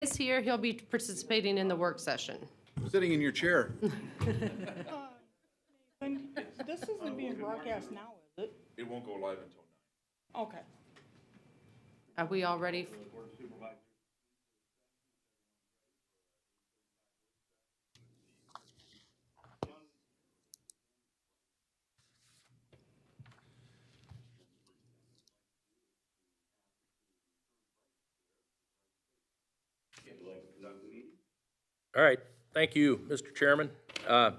is here. He'll be participating in the work session. Sitting in your chair. And this isn't being broadcast now, is it? It won't go live until 9. Okay. Are we all ready? All right, thank you, Mr. Chairman. All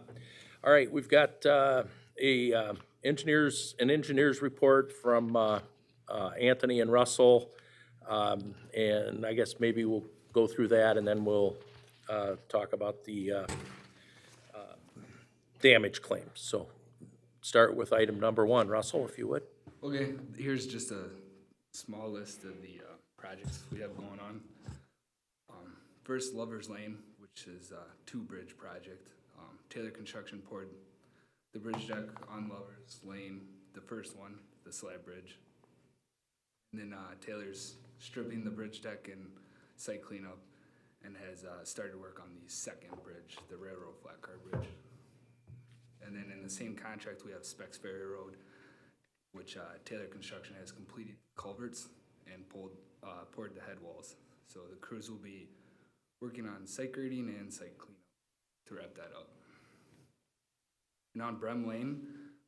right, we've got an engineers report from Anthony and Russell. And I guess maybe we'll go through that and then we'll talk about the damage claims. So start with item number 1. Russell, if you would. Okay, here's just a small list of the projects we have going on. First, Lover's Lane, which is a 2-bridge project. Taylor Construction poured the bridge deck on Lover's Lane, the first one, the slab bridge. And then Taylor's stripping the bridge deck and site cleanup and has started work on the second bridge, the railroad flat car bridge. And then in the same contract, we have Specs Ferry Road, which Taylor Construction has completed culverts and poured the head walls. So the crews will be working on site grading and site cleanup to wrap that up. And on Brem Lane,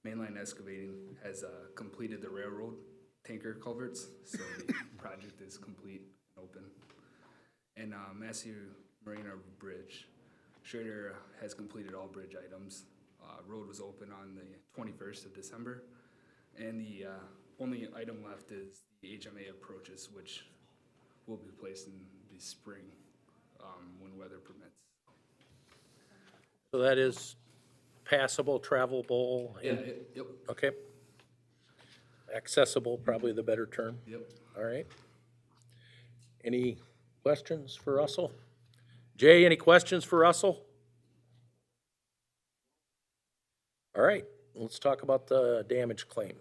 Mainline Excavating has completed the railroad tanker culverts, so the project is complete and open. And Massey Marina Bridge, Schrader has completed all bridge items. Road was open on the 21st of December, and the only item left is the HMA approaches, which will be placed in the spring when weather permits. So that is passable, travelable? Yep. Okay. Accessible, probably the better term. Yep. All right. Any questions for Russell? Jay, any questions for Russell? All right, let's talk about the damage claim.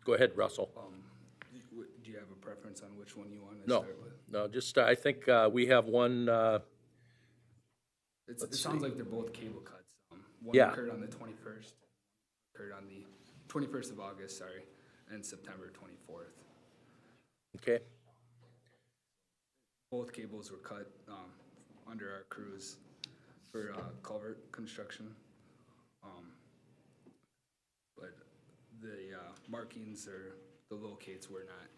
Go ahead, Russell. Do you have a preference on which one you want to No, start with? no, just, I think we have one, It sounds like they're both cable cuts. One Yeah. occurred on the 21st, occurred on the 21st of August, sorry, and September 24th. okay, Both cables were cut under our crews for culvert construction. But the markings or the locates were not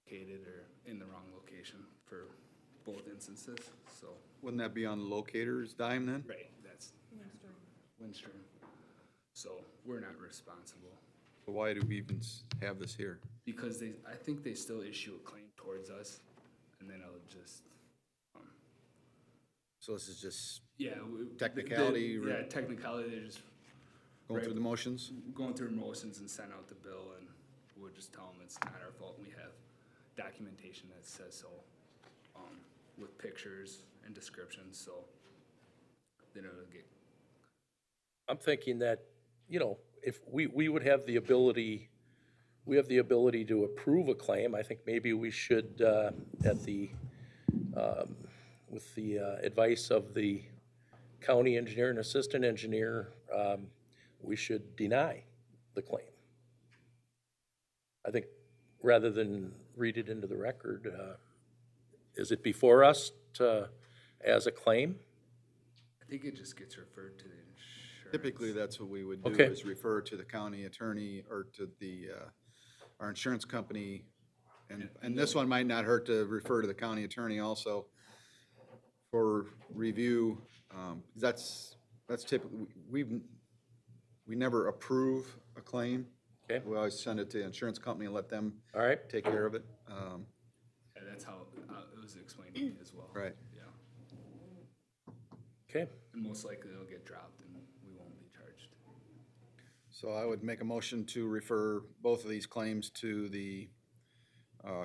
located or in the wrong location for both instances, so. Wouldn't that be on the locator's dime then? Right, that's Windstream. So we're not responsible So why do we even have this here? because I think they still issue a claim towards us and then I'll just, So this is just yeah. Technicality, Yeah, technicality, they're just going through the motions? going through motions and send out the bill and we'll just tell them it's not our fault. We have documentation that says so, with pictures and descriptions, so then it'll get. I'm thinking that, you know, if we would have the ability, we have the ability to approve a claim. I think maybe we should, with the advice of the county engineer and assistant engineer, we should deny the claim. I think rather than read it into the record, is it before us as a claim? I think it just gets referred to the insurance. Typically, that's what we would do, Okay. is refer to the county attorney or to the, our insurance company. And this one might not hurt to refer to the county attorney also for review. That's typically, we never approve a claim. Okay. We always send it to the insurance company and let them All right, take care of it. Yeah, that's how it was explained to me as well. Right. Yeah, okay. and most likely it'll get dropped and we won't be charged. So I would make a motion to refer both of these claims to the,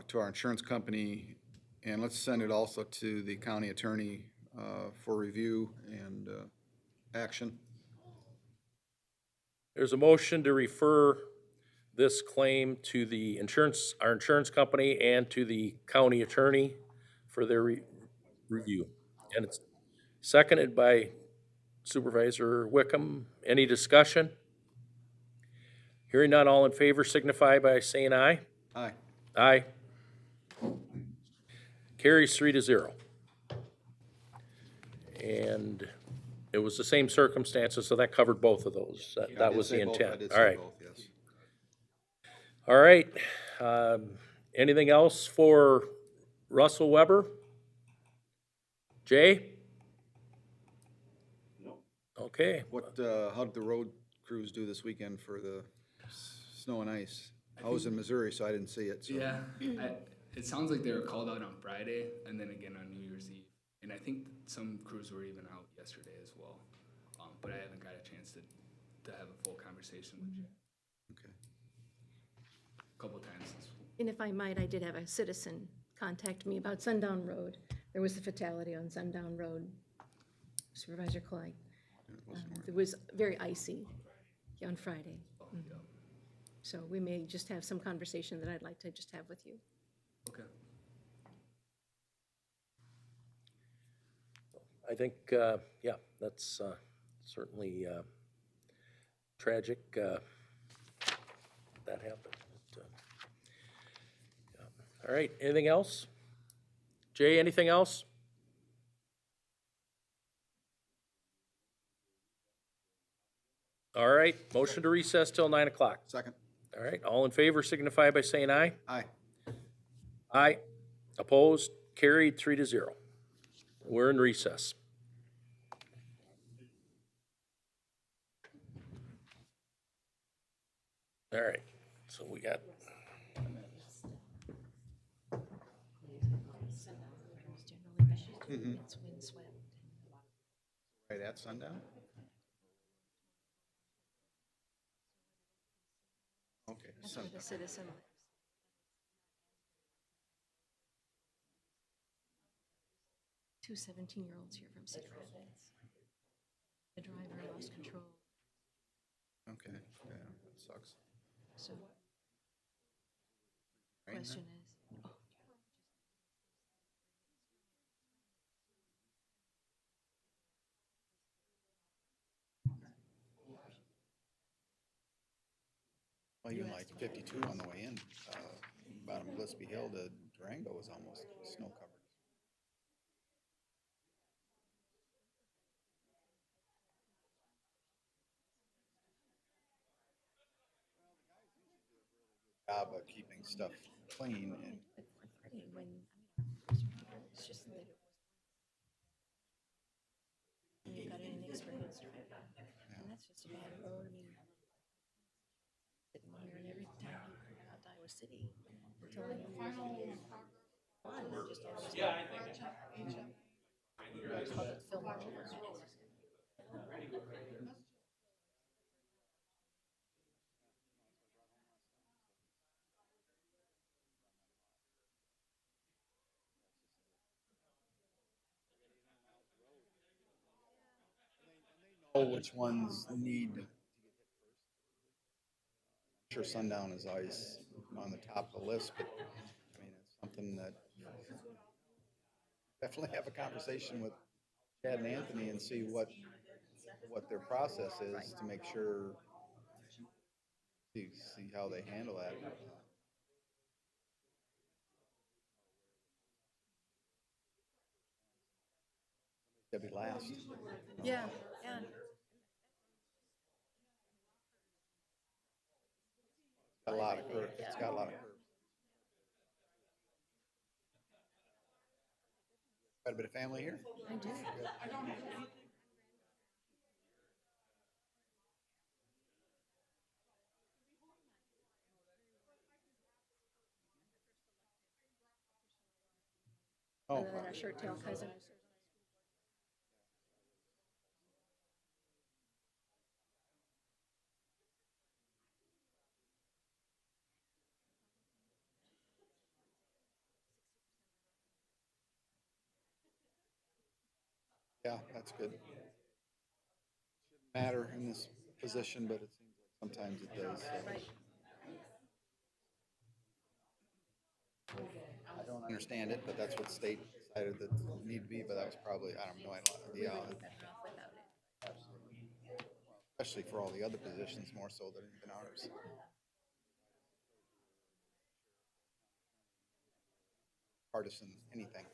to our insurance company, and let's send it also to the county attorney for review and action. There's a motion to refer this claim to the our insurance company and to the county attorney for their review. And it's seconded by Supervisor Wickham. Any discussion? Hearing none, all in favor signify by saying aye. Aye. Aye. Carries 3-0. And it was the same circumstances, so that covered both of those. I That did was the say both. I intent. did All say right. both, yes. All right. Anything else for Russell Weber? Jay? No. Okay. What, how did the road crews do this weekend for the snow and ice? I was in Missouri, so I didn't see it, so. Yeah, it sounds like they were called out on Friday and then again on New Year's Eve. And I think some crews were even out yesterday as well. But I haven't got a chance to have a full conversation with you Okay. a couple times this week. And if I might, I did have a citizen contact me about Sundown Road. There was a fatality on Sundown Road, Supervisor Clyde. It was very icy on Friday. Yeah. So we may just have some conversation that I'd like to just have with you. Okay. I think, yeah, that's certainly tragic that happened. But, yeah. All right, anything else? Jay, anything else? All right, motion to recess till 9 o'clock. Second. All right, all in favor signify by saying aye. Aye. Aye. Opposed? Carried 3-0. We're in recess. All right, so we got. Right at sundown? Okay. That's where the citizen lives. Two 17-year-olds here from Cedar Rapids. The driver lost control, Okay, yeah, that sucks. so Rain there? question is, Well, even like 52 on the way in, bottom of Gillespie Hill to Durango was almost snow covered. Job of keeping stuff clean and at 4:30 when, I mean, it's just that it was. And you've got an inexperienced driver, and that's just a bad road, I mean. Sitting here and every time you go out to Iowa City, until I know. I just always. Yeah, I think. Public film all over. know which ones need. I'm sure sundown is always on the top of the list, but I mean, it's something that definitely have a conversation with Chad and Anthony and see what their process is to make sure, see how they handle that. That'd be last. Yeah, yeah. Got a lot of curves. It's got a lot of curves. Quite a bit of family here. I do. Oh, Other than our shirt tail cousin. yeah, that's good. Shouldn't matter in this position, but it seems like. Sometimes it does. So. I don't understand it, but that's what state decided that need to be, but that was probably, I don't know, We yeah, would be better off without it. especially for all the other positions more so than even ours. Partisan, anything.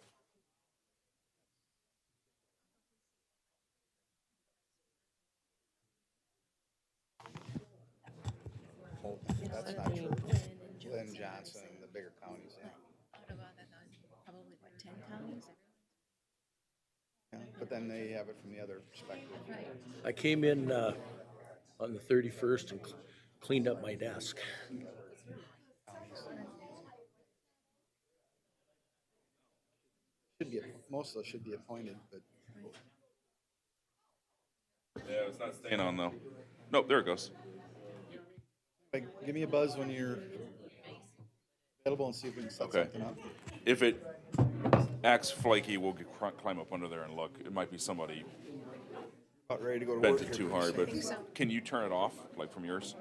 That's not true. Glenn Johnson, the bigger counties, yeah. Out of probably what, 10 counties? Yeah, but then they have it from the other perspective. I came in on the 31st and cleaned up my desk. Should be, most of those should be appointed, but Yeah, it's not staying on though. Nope, there it goes. like, give me a buzz when you're available and see if we can set Okay. something up. If it acts flaky, we'll climb up under there and look. It might be somebody About ready to go to bent work. it here too pretty hard, but soon. can you turn it off, like from yours?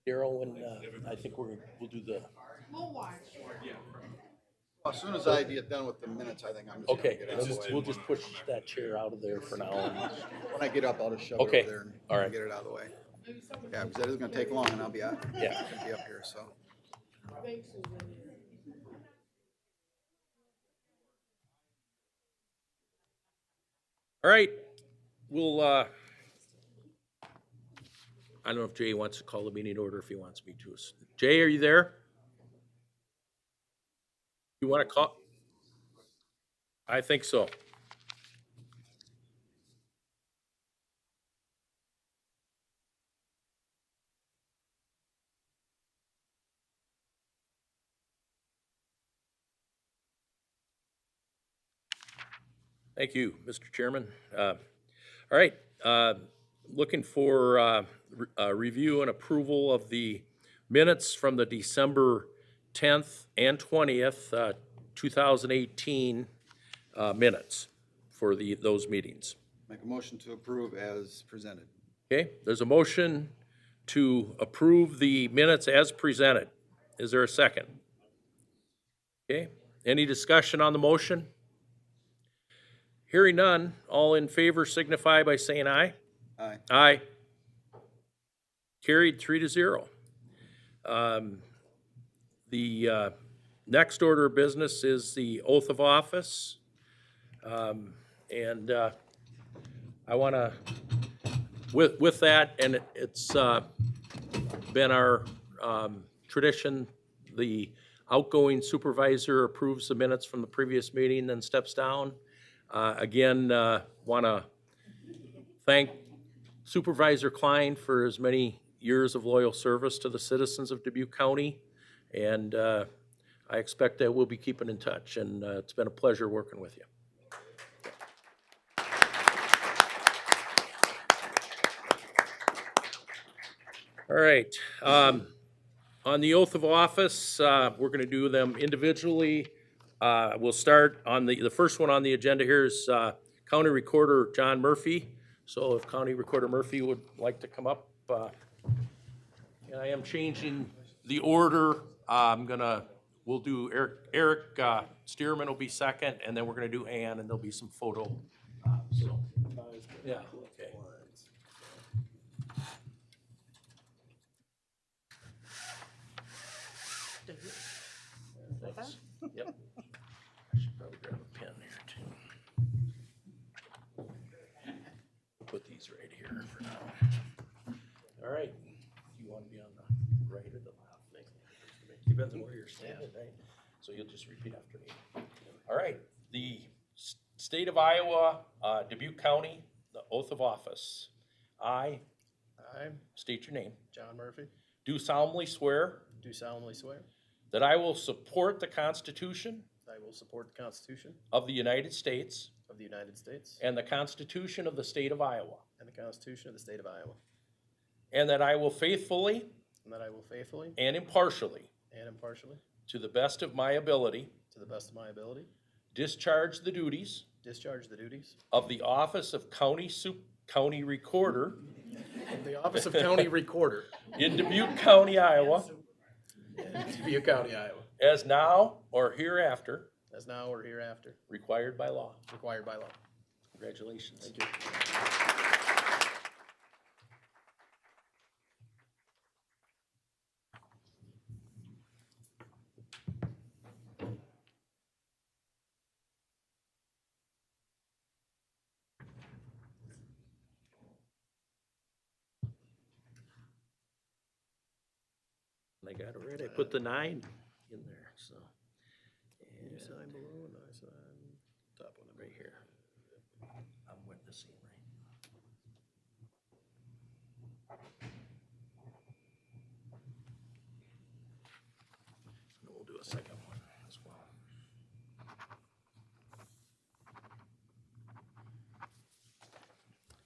Daryl, when I think we'll do the. As soon as I get done with the minutes, I think I'm just gonna Okay, get out of the way. we'll just push that chair out of there for now. When I get up, I'll just shove it Okay, over there and all right. get it out of the way. Yeah, because that isn't gonna take long and I'll be out. Yeah. I'll be up here, so. All right, we'll, I don't know if Jay wants to call the meeting order, if he wants me to. Jay, are you there? You want to call? I think so. Thank you, Mr. Chairman. All right, looking for review and approval of the minutes from the December 10th and 20th, 2018 minutes for those meetings. Make a motion to approve as presented. Okay, there's a motion to approve the minutes as presented. Is there a second? Okay, any discussion on the motion? Hearing none, all in favor signify by saying aye. Aye. Aye. Carried 3-0. The next order of business is the oath of office. And I want to, with that, and it's been our tradition, the outgoing supervisor approves the minutes from the previous meeting, then steps down. Again, want to thank Supervisor Klein for his many years of loyal service to the citizens of Dubuque County. And I expect that we'll be keeping in touch, and it's been a pleasure working with you. All right. On the oath of office, we're going to do them individually. We'll start on the first one on the agenda here is County Recorder John Murphy. So if County Recorder Murphy would like to come up. And I am changing the order. We'll do Eric Stearman will be second, and then we're going to do Ann, and there'll be some photo. Yeah, okay. Thanks. Yep. I should probably grab a pen here too. Put these right here for now. All right. Do you want to be on the right or the left? Depends on where you're standing, right? So you'll just repeat after me. All right. The state of Iowa, Dubuque County, the oath of office. I state your name. John Murphy, Do solemnly swear do solemnly swear that I will support the Constitution that I will support the Constitution of the United States of the United States and the Constitution of the state of Iowa, and the Constitution of the State of Iowa, and that I will faithfully and that I will faithfully and impartially, and impartially, to the best of my ability, to the best of my ability, discharge the duties discharge the duties of the office of County Recorder of the office of County Recorder in Dubuque County, Iowa, in Dubuque County, Iowa, as now or hereafter as now or hereafter required by law. required by law. Congratulations. Thank you. I got it right. I put the 9 in there, so. You sign below and I sign top one. Right here. I'm witnessing, right? And we'll do a second one as well.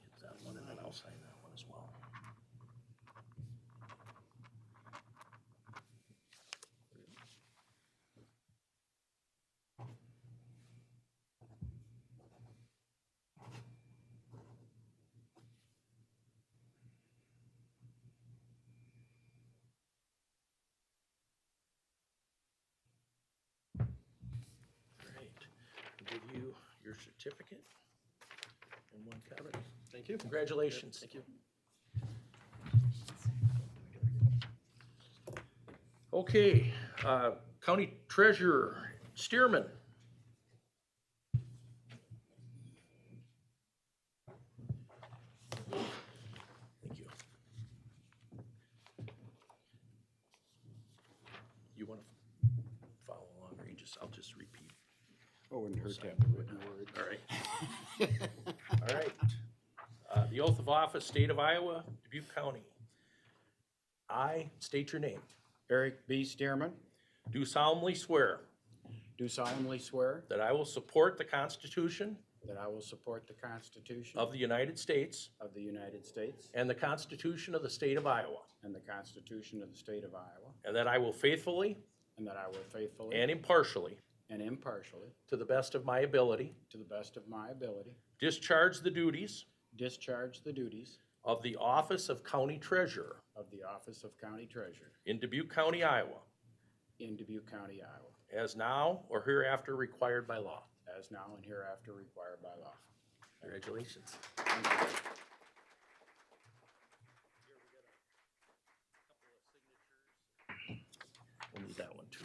Hit that one and then I'll sign that one as well. Great. I'll give you your certificate and one copy. Thank you. Congratulations. Thank you. Okay, County Treasurer Stearman. Thank you. You want to follow along, or I'll just repeat? Oh, wouldn't hurt to have the written words. All right. All right. The oath of office, State of Iowa, Dubuque County. I state your name. Eric B. Stearman, Do solemnly swear do solemnly swear that I will support the Constitution that I will support the Constitution of the United States of the United States and the Constitution of the State of Iowa, and the Constitution of the State of Iowa, and that I will faithfully and that I will faithfully and impartially, and impartially, to the best of my ability, to the best of my ability, discharge the duties discharge the duties of the office of County Treasurer of the office of County Treasurer in Dubuque County, Iowa, in Dubuque County, Iowa, as now or hereafter required by law. as now and hereafter required by law. Congratulations. We'll need that one too.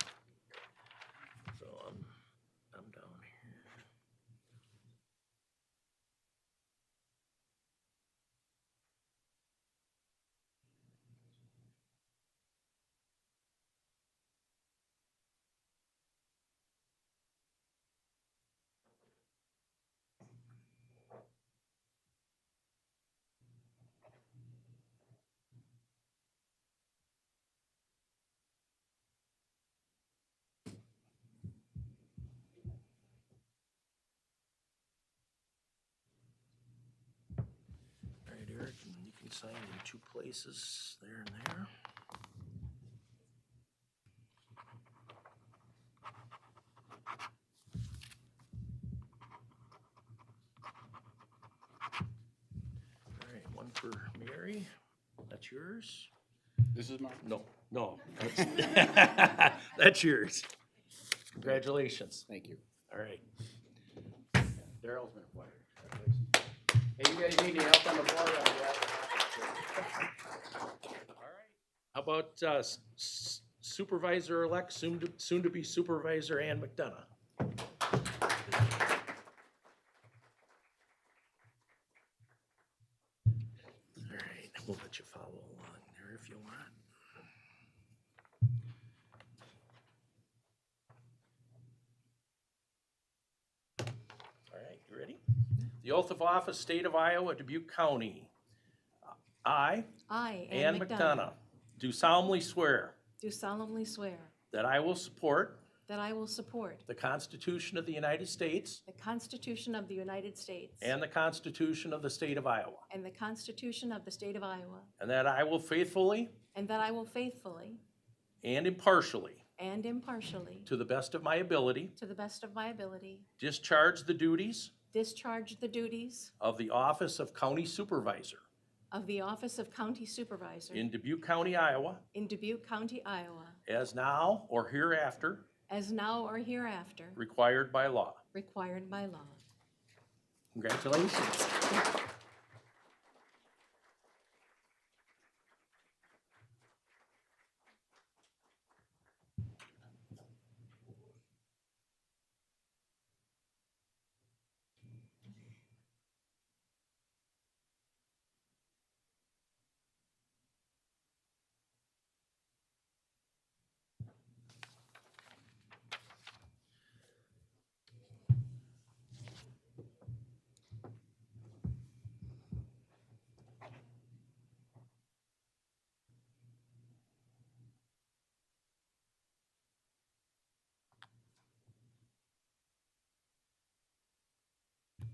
So I'm down here. All right, Eric, and you can sign in 2 places, there and there. All right, one for Mary. That's yours? This is mine. No, that's, that's yours. Congratulations. Thank you. All right. Daryl's been a pleasure. Hey, you guys need any help on the floor? How about Supervisor-elect, soon to be Supervisor Ann McDonough? All right, we'll let you follow along there if you want. All right, you ready? The oath of office, State of Iowa, Dubuque County. I, I, Ann McDonough, do solemnly swear do solemnly swear that I will support that I will support the Constitution of the United States the Constitution of the United States and the Constitution of the State of Iowa, and the Constitution of the State of Iowa, and that I will faithfully and that I will faithfully and impartially, and impartially, to the best of my ability, to the best of my ability, discharge the duties discharge the duties of the office of County Supervisor of the office of County Supervisor in Dubuque County, Iowa, in Dubuque County, Iowa, as now or hereafter as now or hereafter required by law. required by law. Congratulations.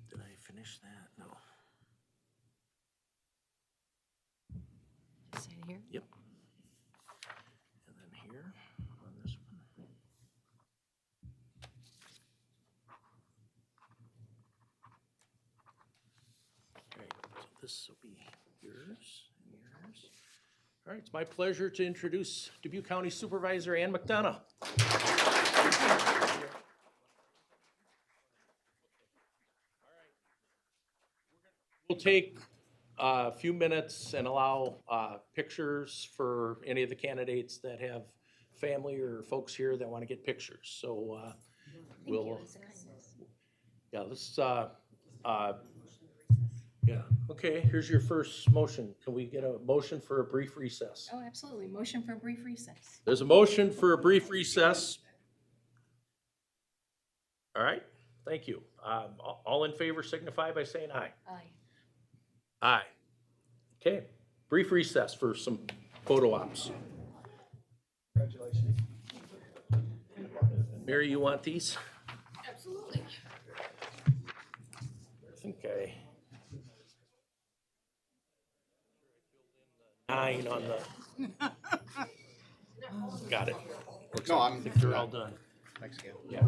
Did I finish that? No. Just say it here. Yep. And then here on this one. All right, so this will be yours and yours. All right, it's my pleasure to introduce Dubuque County Supervisor Ann McDonough. We'll take a few minutes and allow pictures for any of the candidates that have family or folks here that want to get pictures. So we'll, yeah, let's, yeah, okay, here's your first motion. Can we get a motion for a brief recess? Oh, absolutely. Motion for a brief recess. There's a motion for a brief recess. All right, thank you. All in favor signify by saying aye. Aye. Aye. Okay, brief recess for some photo ops. Congratulations. Mary, you want these? Absolutely. I think I. 9 on the. Got it. No, I think they're all done. Thanks again. Yeah.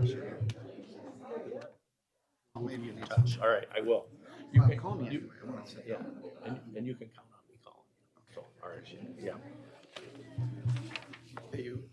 Maybe you need Touch. All right, I will. You can, call me you- anyway. I want to say. yeah, and you can count on me calling. So, all right, yeah. Hey, you.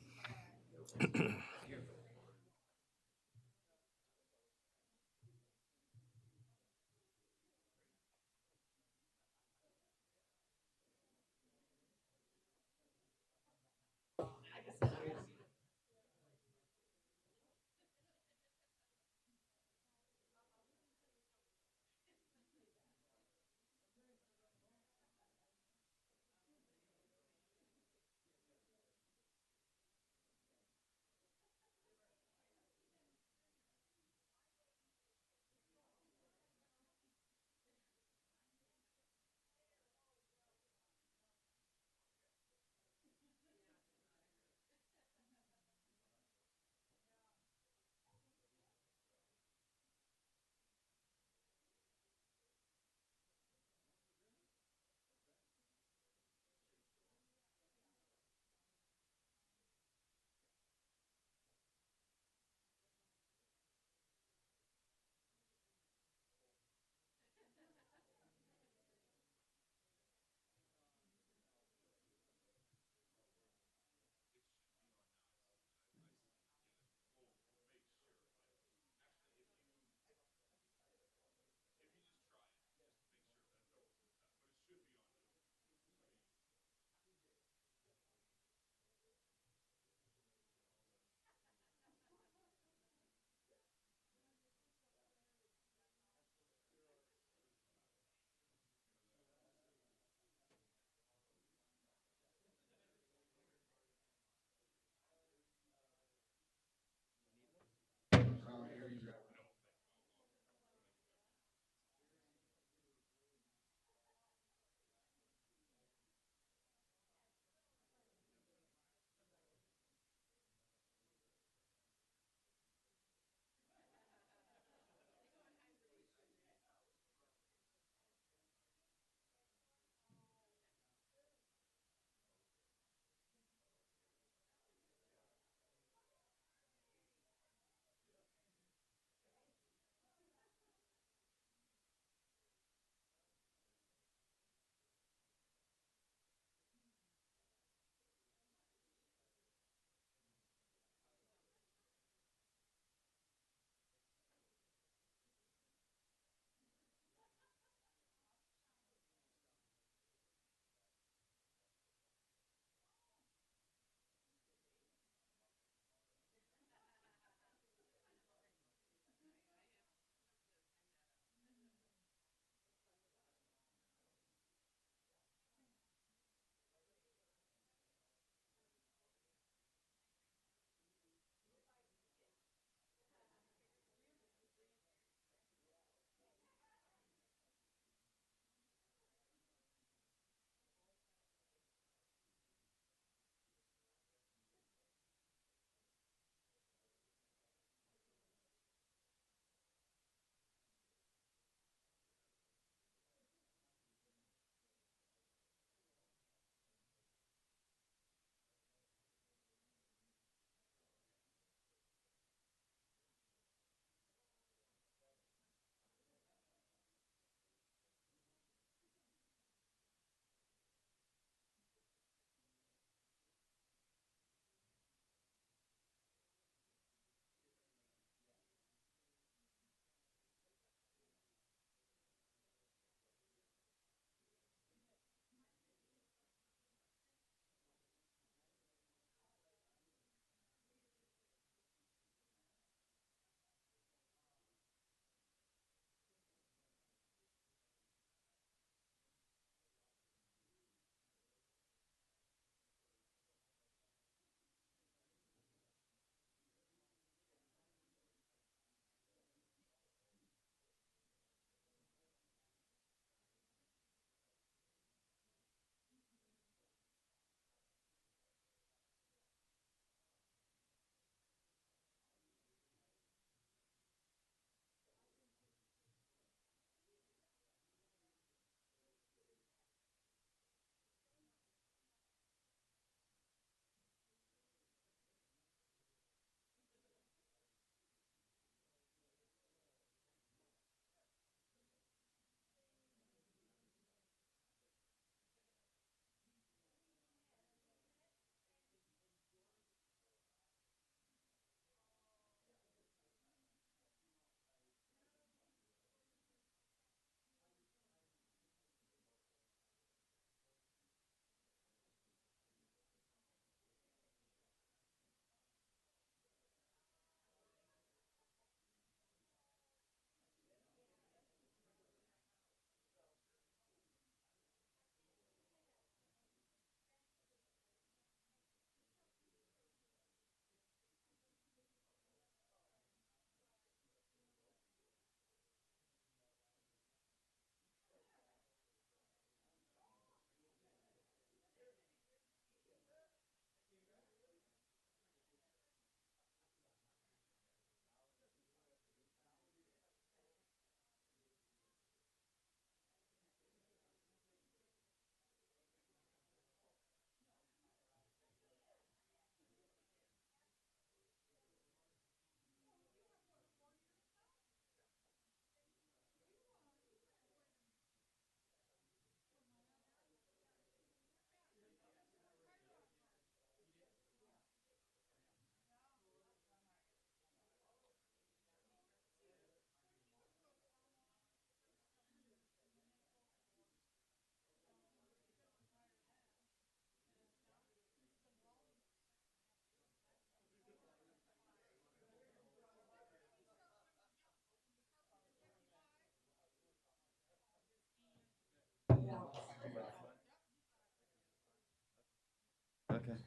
Okay.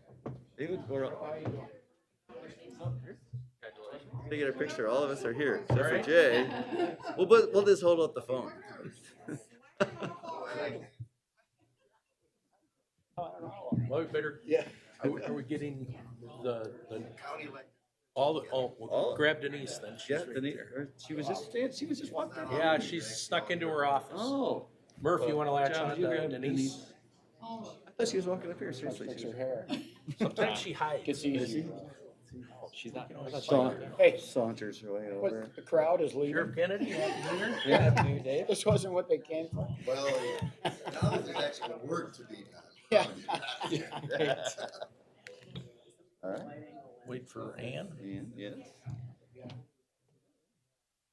David, we're up. To get a picture, all of us are here, except for Jay. We'll just hold up the phone. Well, we better, are we getting the, we'll All- grab Denise then, she's Yeah, right Denise, there. she was just walking in. Yeah, she's snuck into her office. Oh. Murph, you wanna latch John, on you to grab Denise? I thought she was walking up here, seriously. Fix her hair. Sometimes she hides. Gets easier. She's not. Hey. Saunters her way over. What, the crowd is leaving. Sheriff Kennedy, happy New Year. Yeah, dude, Dave. This wasn't what they came for. Well, now that there's actually work to be done. Yeah. All right. Wait for Ann. Ann, yes.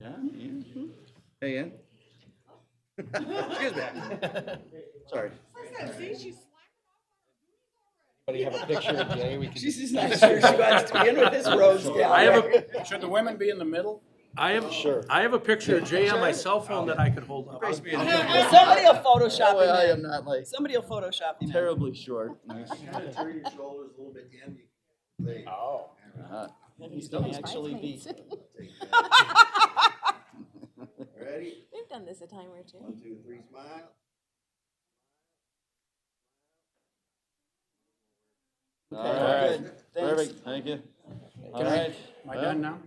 John, Ann. Hey, Ann. Excuse me. Sorry. But you have a picture of Jay, we can. She's just not sure she wants to be in with this rose gal. I have a, Should the women be in the middle? I have, Sure. I have a picture of Jay on my cell phone that I could hold up. Somebody will Photoshop Well, I am not like Somebody will Photoshop him. terribly short. Nice. Turn your shoulders a little bit in. They- Oh. He's gonna actually be. Ready? We've done this a time or two. 1, 2, 3, smile. All right. Good. Perfect. Thank you. All right. Am I done now?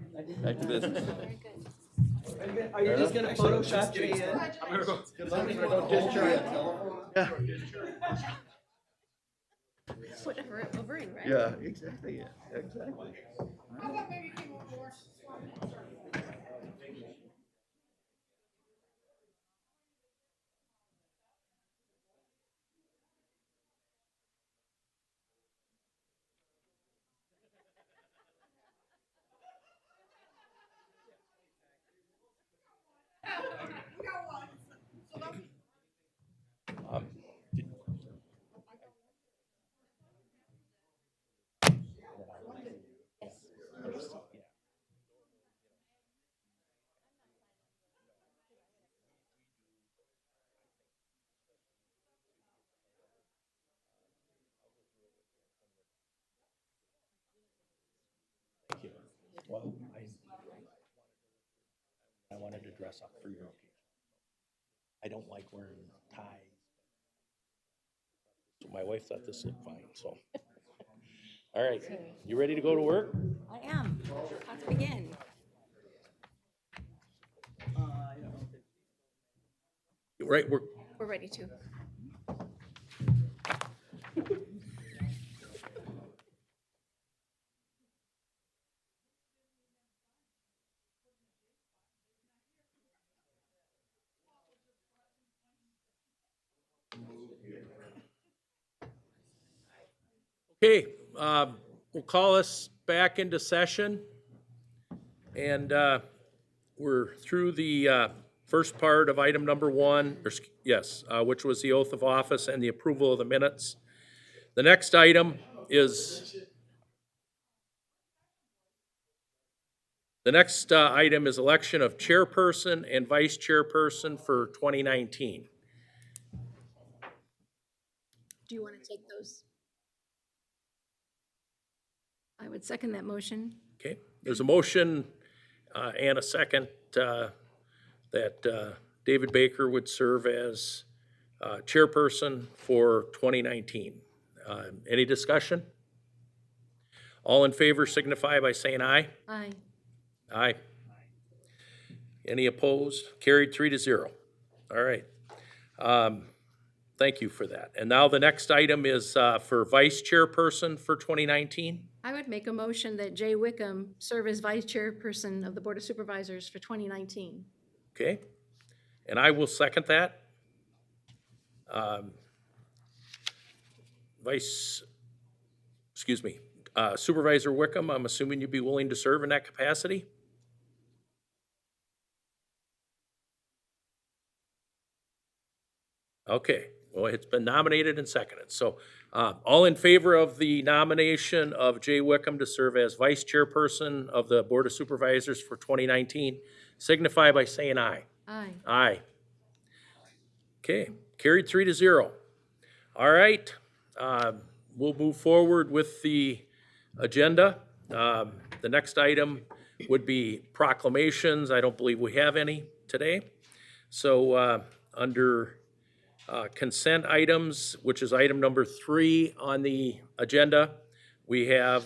Back to business. Very good. Are you just gonna Photoshop Jay in? Yeah. Whatever over in, right? Yeah, exactly. Yeah, exactly. Well, I wanted to dress up for your occasion. I don't like wearing ties. So my wife thought this looked fine, so. All right, you ready to go to work? I am. How to begin? Right, We're ready to. okay, we'll call us back into session. And we're through the first part of item number one, which was the oath of office and the approval of the minutes. The next item is election of chairperson and vice chairperson for 2019. Do you want to take those? I would second that motion. Okay, there's a motion and a second that David Baker would serve as chairperson for 2019. Any discussion? All in favor signify by saying aye. Aye. Aye. Any opposed? Carried 3-0. All right. Thank you for that. And now the next item is for vice chairperson for 2019. I would make a motion that Jay Wickham serve as vice chairperson of the Board of Supervisors for 2019. Okay, and I will second that. Supervisor Wickham, I'm assuming you'd be willing to serve in that capacity? Okay, well, it's been nominated and seconded. So all in favor of the nomination of Jay Wickham to serve as vice chairperson of the Board of Supervisors for 2019, signify by saying aye. Aye. Aye. Okay, carried 3-0. All right, we'll move forward with the agenda. The next item would be proclamations. I don't believe we have any today. So, under consent items, which is item number 3 on the agenda, we have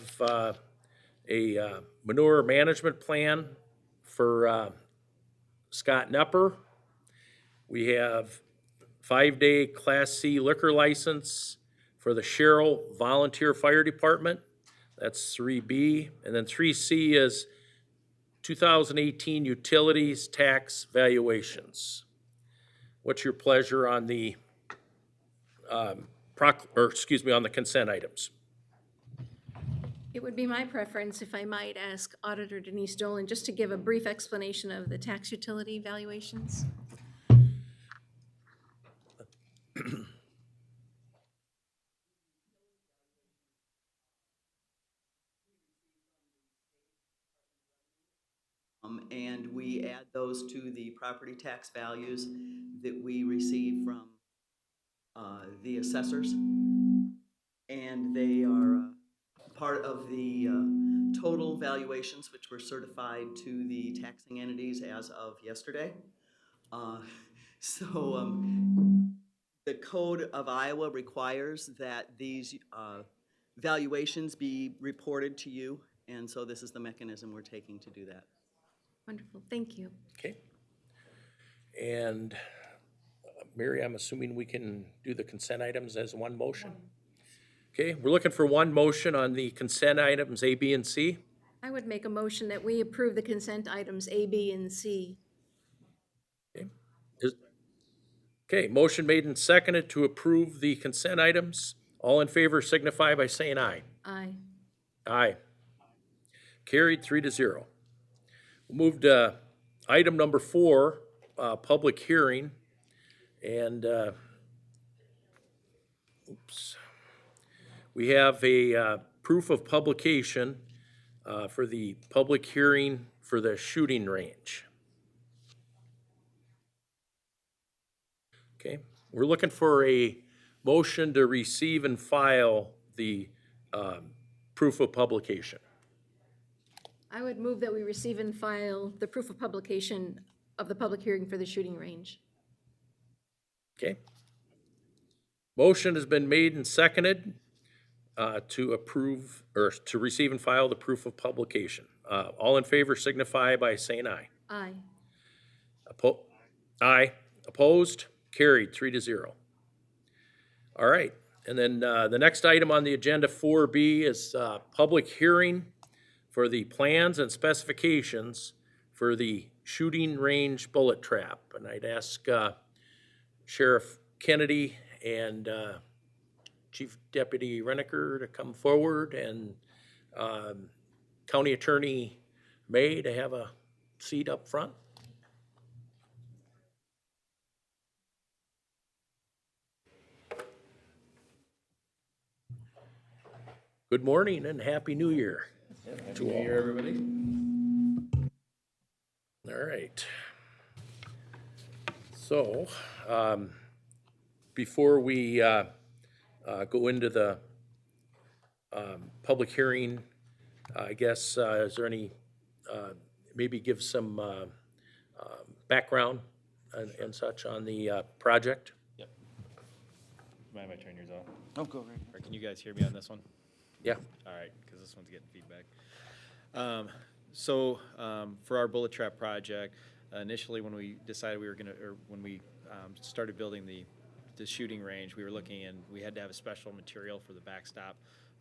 a manure management plan for Scott Nepper. We have 5-day Class C liquor license for the Sherrill Volunteer Fire Department. That's 3B. And then 3C is 2018 utilities tax valuations. What's your pleasure on the on the consent items? It would be my preference if I might ask Auditor Denise Dolan just to give a brief explanation of the tax utility valuations. And we add those to the property tax values that we receive from the assessors. And they are part of the total valuations, which were certified to the taxing entities as of yesterday. The Code of Iowa requires that these valuations be reported to you, and so this is the mechanism we're taking to do that. Wonderful, thank you. Okay. And Mary, I'm assuming we can do the consent items as one motion? Okay, we're looking for one motion on the consent items A, B, and C. I would make a motion that we approve the consent items A, B, and C. Okay, motion made and seconded to approve the consent items. All in favor signify by saying aye. Aye. Aye. Carried 3-0. We'll move to item number 4, public hearing. And, we have a proof of publication for the public hearing for the shooting range. Okay, we're looking for a motion to receive and file the proof of publication. I would move that we receive and file the proof of publication of the public hearing for the shooting range. Okay. Motion has been made and seconded to approve, or to receive and file the proof of publication. All in favor signify by saying aye. Aye. Aye. Opposed? Carried 3-0. All right, and then the next item on the agenda, 4B, is public hearing for the plans and specifications for the shooting range bullet trap. And I'd ask Sheriff Kennedy and Chief Deputy Reniker to come forward, and County Attorney May to have a seat up front. Good morning and Happy New Year. Happy New Year, everybody. All right. So, before we go into the public hearing, I guess, is there any, maybe give some background and such on the project? Yep. Mind if I turn yours off? Oh, go right. Or can you guys hear me on this one? Yeah. All right, because this one's getting feedback. For our bullet trap project, initially when we decided we were gonna, or when we started building the shooting range, we were looking, and we had to have a special material for the backstop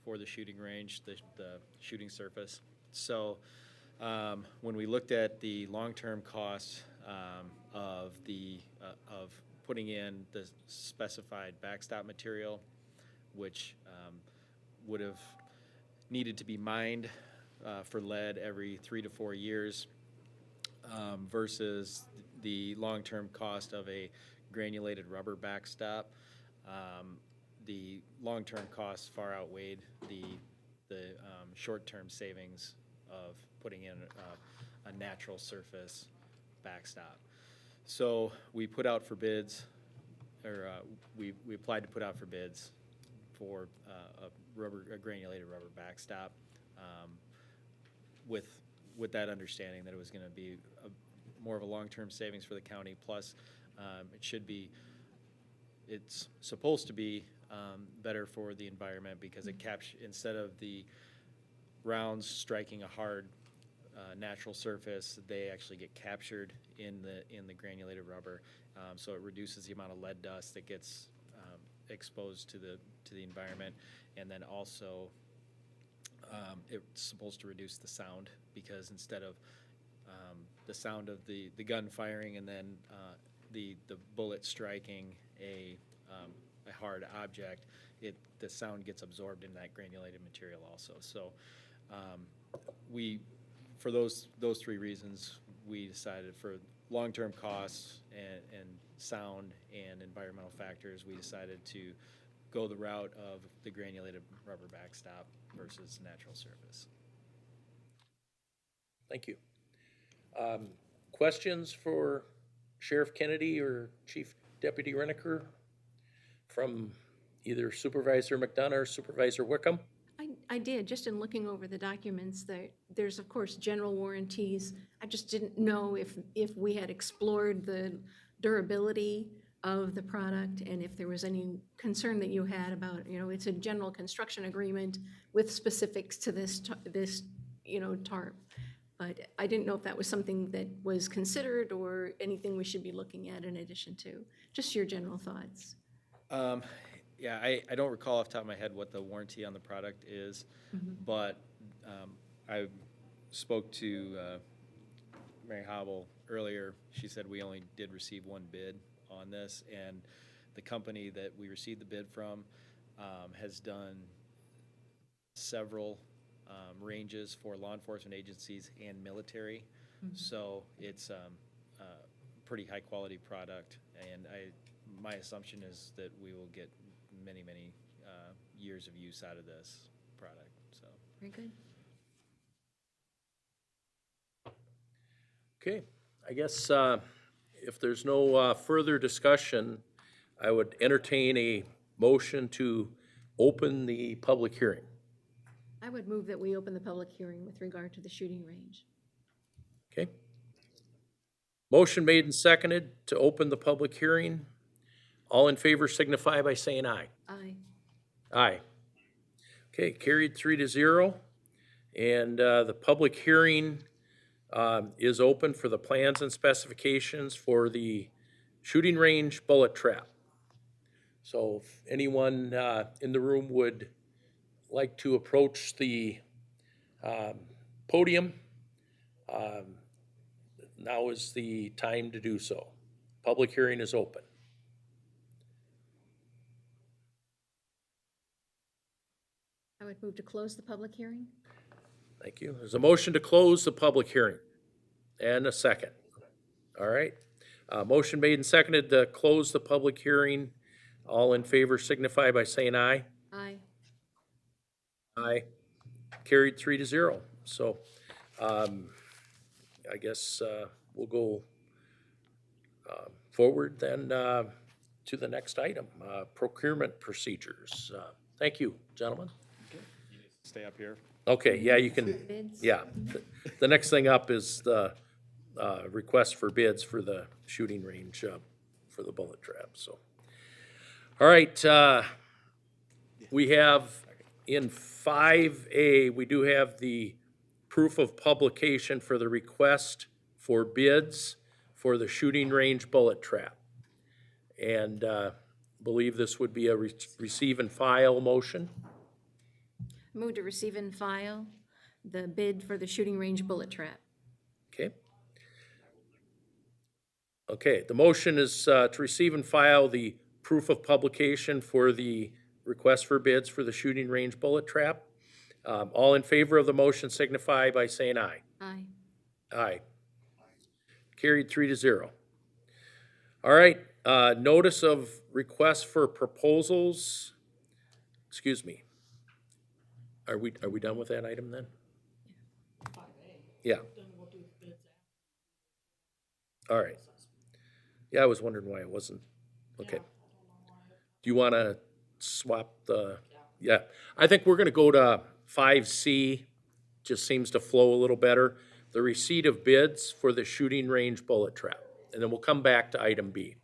for the shooting range, the shooting surface. So when we looked at the long-term cost of putting in the specified backstop material, which would have needed to be mined for lead every 3 to 4 years versus the long-term cost of a granulated rubber backstop. The long-term costs far outweighed the short-term savings of putting in a natural surface backstop. So we put out for bids, or we applied to put out for bids for a granulated rubber backstop, with that understanding that it was going to be more of a long-term savings for the county. Plus, it's supposed to be better for the environment because it instead of the rounds striking a hard natural surface, they actually get captured in the granulated rubber, so it reduces the amount of lead dust that gets exposed to the environment, and then also it's supposed to reduce the sound because instead of the sound of the gun firing and then the bullet striking a hard object, the sound gets absorbed in that granulated material also. So for those three reasons, we decided for long-term costs and sound and environmental factors, we decided to go the route of the granulated rubber backstop versus natural surface. Thank you. Questions for Sheriff Kennedy or Chief Deputy Reniker from either Supervisor McDonough or Supervisor Wickham? I did, just in looking over the documents, there's of course general warranties. I just didn't know if we had explored the durability of the product and if there was any concern that you had about, it's a general construction agreement with specifics to this tarp. But I didn't know if that was something that was considered or anything we should be looking at in addition to. Just your general thoughts. Yeah, I don't recall off the top of my head what the warranty on the product is, but I spoke to Mary Hobble earlier. She said we only did receive one bid on this, and the company that we received the bid from has done several ranges for law enforcement agencies and military. So it's a pretty high quality product, and my assumption is that we will get many years of use out of this product. So Very good. Okay, I guess if there's no further discussion, I would entertain a motion to open the public hearing. I would move that we open the public hearing with regard to the shooting range. Okay. Motion made and seconded to open the public hearing. All in favor signify by saying aye. Aye. Aye. Okay, carried 3-0. And the public hearing is open for the plans and specifications for the shooting range bullet trap. So if anyone in the room would like to approach the podium, now is the time to do so. Public hearing is open. I would move to close the public hearing. Thank you. There's a motion to close the public hearing and a second. All right. Motion made and seconded to close the public hearing. All in favor signify by saying aye. Aye. Aye. Carried 3-0. So I guess we'll go forward then to the next item, procurement procedures. Thank you, gentlemen. stay up here. Okay, yeah, you can, Bids? yeah. The next thing up is the request for bids for the shooting range for the bullet trap, so. All right, we have in 5A, we do have the proof of publication for the request for bids for the shooting range bullet trap. And believe this would be a receive and file motion. Move to receive and file the bid for the shooting range bullet trap. Okay. Okay, the motion is to receive and file the proof of publication for the request for bids for the shooting range bullet trap. All in favor of the motion signify by saying aye. Aye. Aye. Carried 3-0. All right, notice of request for proposals. Excuse me. Are we done with that item then? Yeah. All right. Yeah, I was wondering why it wasn't. Okay. Do you want to swap the, yeah. I think we're gonna go to 5C, just seems to flow a little better. The receipt of bids for the shooting range bullet trap. And then we'll come back to item B.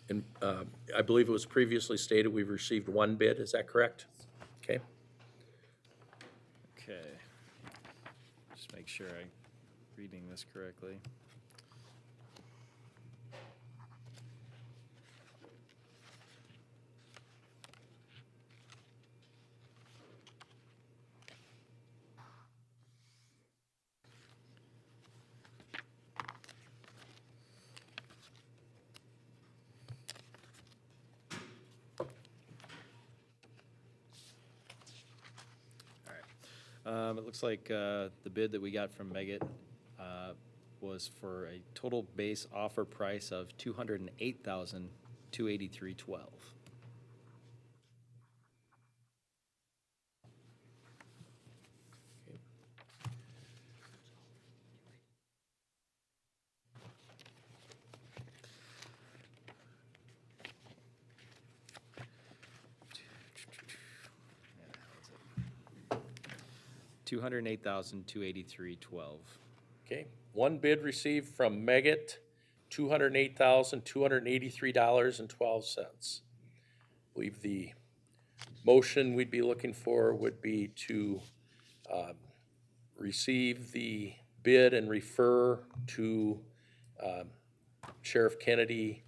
And I believe it was previously stated we've received one bid, is that correct? Okay. Okay. Just make sure I'm reading this correctly. It looks like the bid that we got from Meggitt was for a total base offer price of $208,283.12. $208,283.12. Okay, one bid received from Meggitt, $208,283.12. Believe the motion we'd be looking for would be to receive the bid and refer to Sheriff Kennedy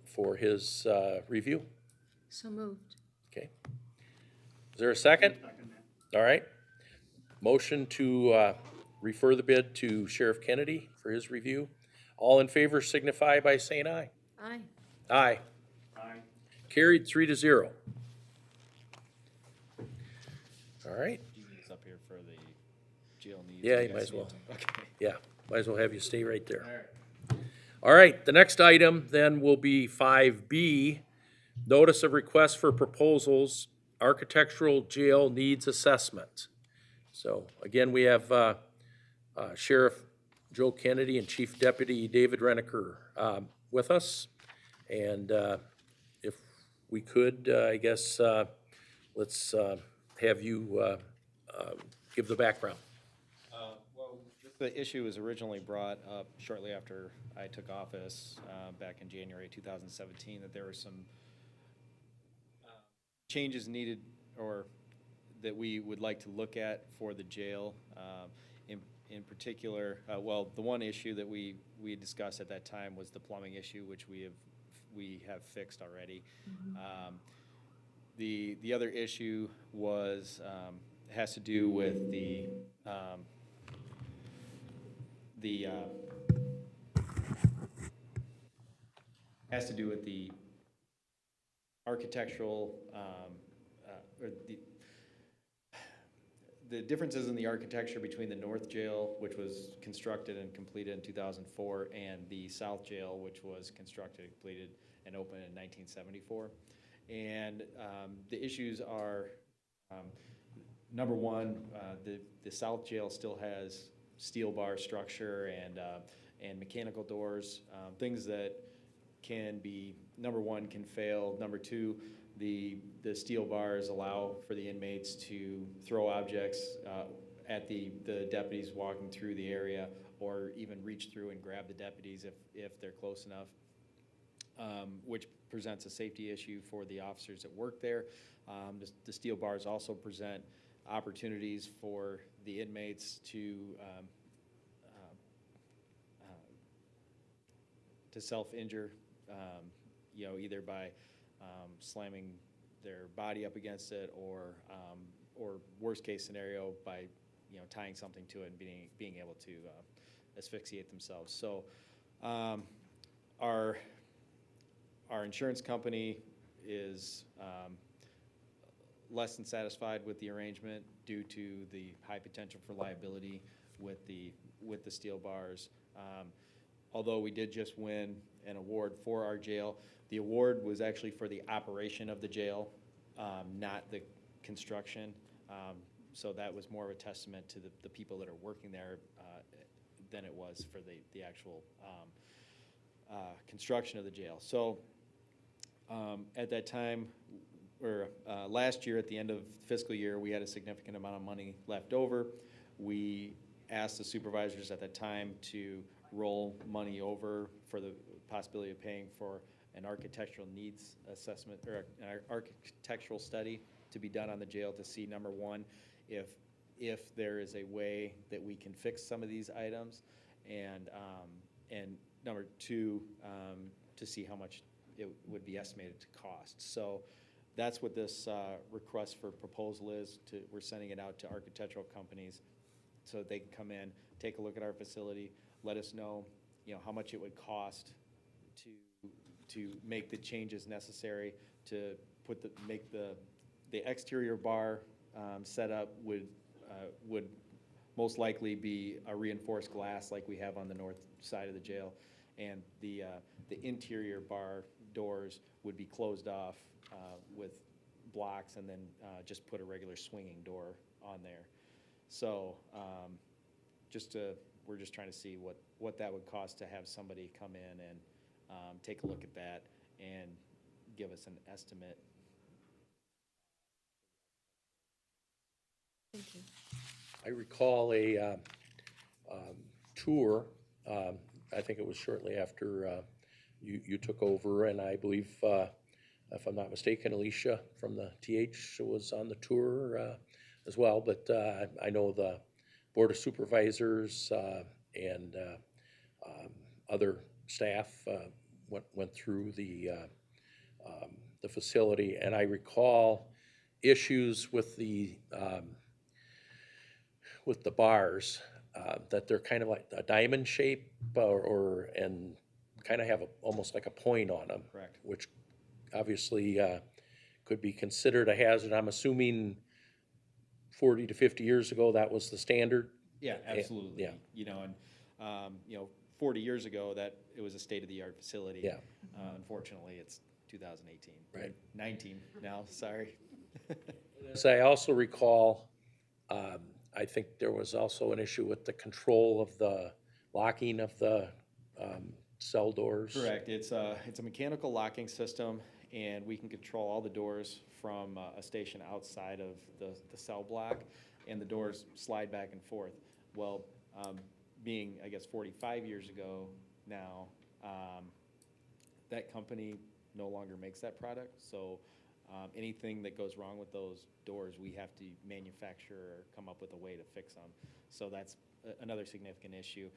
for his review. So moved. Okay. Is there a second? All right. Motion to refer the bid to Sheriff Kennedy for his review. All in favor signify by saying aye. Aye. Aye. Aye. Carried 3-0. All right. Do you need this up here for the jail needs? Yeah, You you guys might as need well. to- Okay. Yeah, might as well have you stay right there. All right, the next item then will be 5B, notice of request for proposals, architectural jail needs assessment. So again, we have Sheriff Joe Kennedy and Chief Deputy David Reneker with us. And if we could, I guess, let's have you give the background. Well, the issue was originally brought up shortly after I took office back in January 2017, that there were some changes needed or that we would like to look at for the jail. In particular, well, the one issue that we had discussed at that time was the plumbing issue, which we have fixed already. The other issue was has to do with the has to do with the architectural or the differences in the architecture between the North Jail, which was constructed and completed in 2004, and the South Jail, which was constructed, completed, and opened in 1974. And the issues are, number one, the South Jail still has steel bar structure and mechanical doors, things that can be, number one, can fail. Number two, the steel bars allow for the inmates to throw objects at the deputies walking through the area, or even reach through and grab the deputies if they're close enough, which presents a safety issue for the officers that work there. The steel bars also present opportunities for the inmates to self-injure, either by slamming their body up against it, or worst case scenario, by tying something to it and being able to asphyxiate themselves. So our insurance company is less than satisfied with the arrangement due to the high potential for liability with the steel bars. Although we did just win an award for our jail, the award was actually for the operation of the jail, not the construction. So that was more of a testament to the people that are working there than it was for the actual construction of the jail. So at that time, or last year at the end of fiscal year, we had a significant amount of money left over. We asked the supervisors at that time to roll money over for the possibility of paying for an architectural needs assessment, or an architectural study to be done on the jail to see, number one, if there is a way that we can fix some of these items, and number two, to see how much it would be estimated to cost. So that's what this request for proposal is. We're sending it out to architectural companies so that they can come in, take a look at our facility, let us know, how much it would cost to make the changes necessary to make the exterior bar setup would most likely be a reinforced glass like we have on the north side of the jail, and the interior bar doors would be closed off with blocks, and then just put a regular swinging door on there. So we're just trying to see what that would cost to have somebody come in and take a look at that and give us an estimate. Thank you. I recall a tour, I think it was shortly after you took over, and I believe, if I'm not mistaken, Alicia from the TH was on the tour as well, but I know the Board of Supervisors and other staff went through the facility, and I recall issues with the bars, that they're kind of like a diamond shape, and kind of have almost like a point on them. Correct. Which obviously could be considered a hazard. I'm assuming 40 to 50 years ago that was the standard. Yeah, absolutely. Yeah. 40 years ago, that it was a state-of-the-art facility. Yeah. Unfortunately, it's 2018. Right. 19 now, sorry. As I also recall, I think there was also an issue with the control of the locking of the cell doors. Correct. It's a mechanical locking system, and we can control all the doors from a station outside of the cell block, and the doors slide back and forth. Well, being, I guess, 45 years ago now, that company no longer makes that product. So anything that goes wrong with those doors, we have to manufacture or come up with a way to fix them. So that's another significant issue.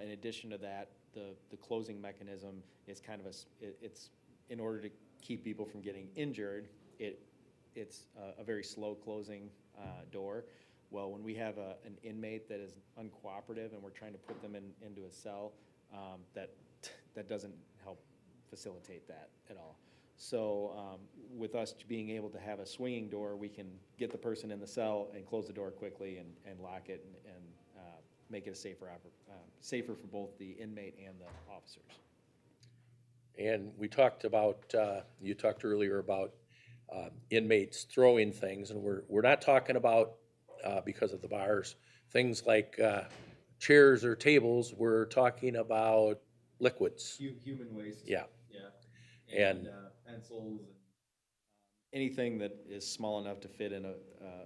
In addition to that, the closing mechanism is kind of it's in order to keep people from getting injured, it's a very slow closing door. Well, when we have an inmate that is uncooperative and we're trying to put them into a cell, that doesn't help facilitate that at all. So with us being able to have a swinging door, we can get the person in the cell and close the door quickly and lock it and make it a safer for both the inmate and the officers. And we talked about, you talked earlier about inmates throwing things, and we're not talking about, because of the bars, things like chairs or tables. We're talking about liquids. Human waste. Yeah. Yeah. And Pencils and anything that is small enough to fit in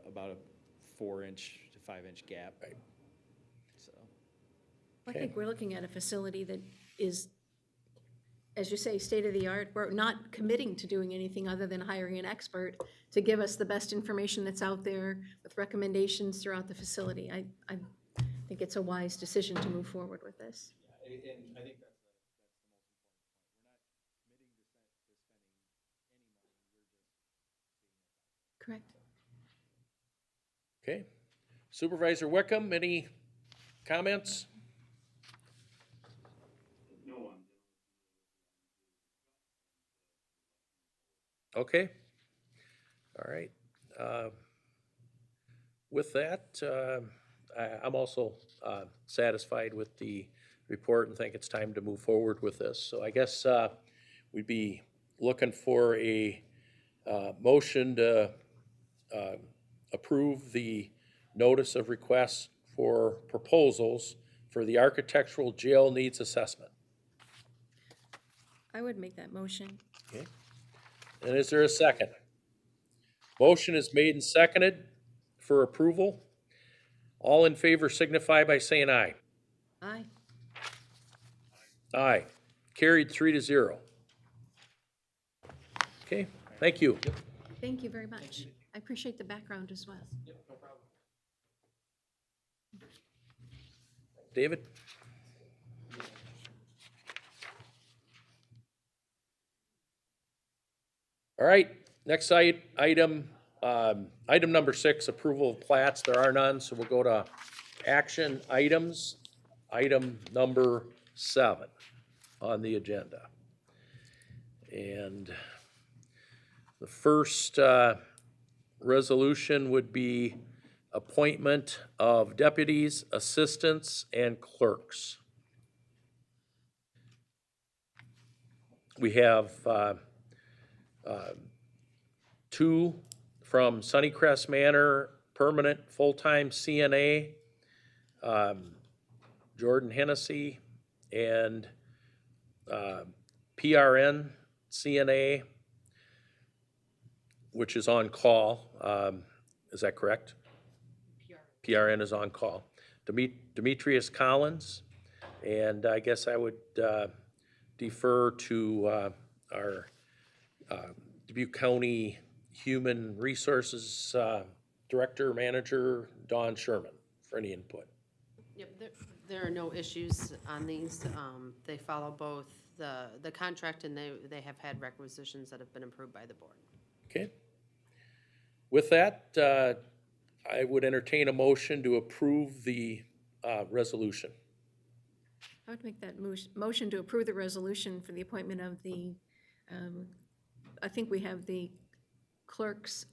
about a 4-inch to 5-inch gap. Right. So, I think we're looking at a facility that is, as you say, state-of-the-art. We're not committing to doing anything other than hiring an expert to give us the best information that's out there with recommendations throughout the facility. I think it's a wise decision to move forward with this. and I think that's the most important point. We're not committing to spending any money, we're just seeing what's out there. Correct. Okay. Supervisor Wickham, any comments? Okay. All right. With that, I'm also satisfied with the report and think it's time to move forward with this. So I guess we'd be looking for a motion to approve the notice of request for proposals for the architectural jail needs assessment. I would make that motion. Okay. And is there a second? Motion is made and seconded for approval. All in favor signify by saying aye. Aye. Aye. Carried 3-0. Okay, thank you. Thank you very much. I appreciate the background as well. David? All right, next item, item number 6, approval of plats. There are none, so we'll go to action items. Item number 7 on the agenda. And the first resolution would be appointment of deputies, assistants, and clerks. We have 2 from Sunnycrest Manor, permanent full-time CNA, Jordan Hennessy, and PRN CNA, which is on call. Is that correct? PRN is on call. Demetrius Collins, and I guess I would defer to our Dubuque County Human Resources Director, Manager, Dawn Sherman, for any input. Yep, there are no issues on these. They follow both the contract, and they have had requisitions that have been approved by the board. Okay. With that, I would entertain a motion to approve the resolution. I would make that motion to approve the resolution for the appointment of the, I think we have the clerks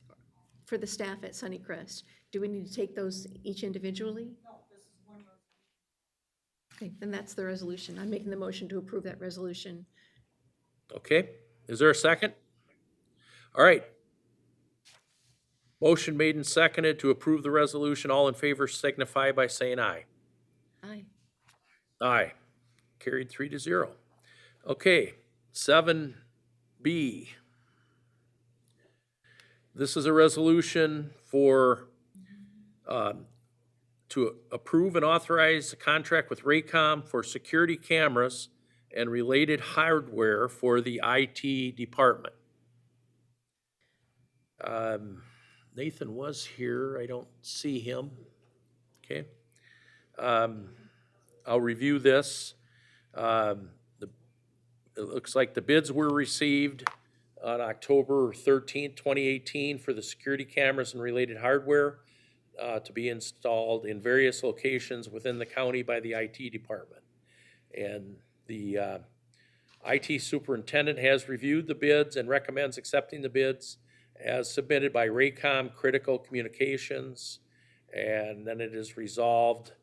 for the staff at Sunnycrest. Do we need to take those each individually? No, this is one resolution. Okay, then that's the resolution. I'm making the motion to approve that resolution. Okay, is there a second? All right. Motion made and seconded to approve the resolution. All in favor signify by saying aye. Aye. Aye. Carried 3-0. Okay, 7B. This is a resolution for, to approve and authorize a contract with Raycom for security cameras and related hardware for the IT department. Nathan was here. I don't see him. Okay. I'll review this. It looks like the bids were received on October 13th, 2018 for the security cameras and related hardware to be installed in various locations within the county by the IT department. And the IT superintendent has reviewed the bids and recommends accepting the bids as submitted by Raycom Critical Communications. And then it is resolved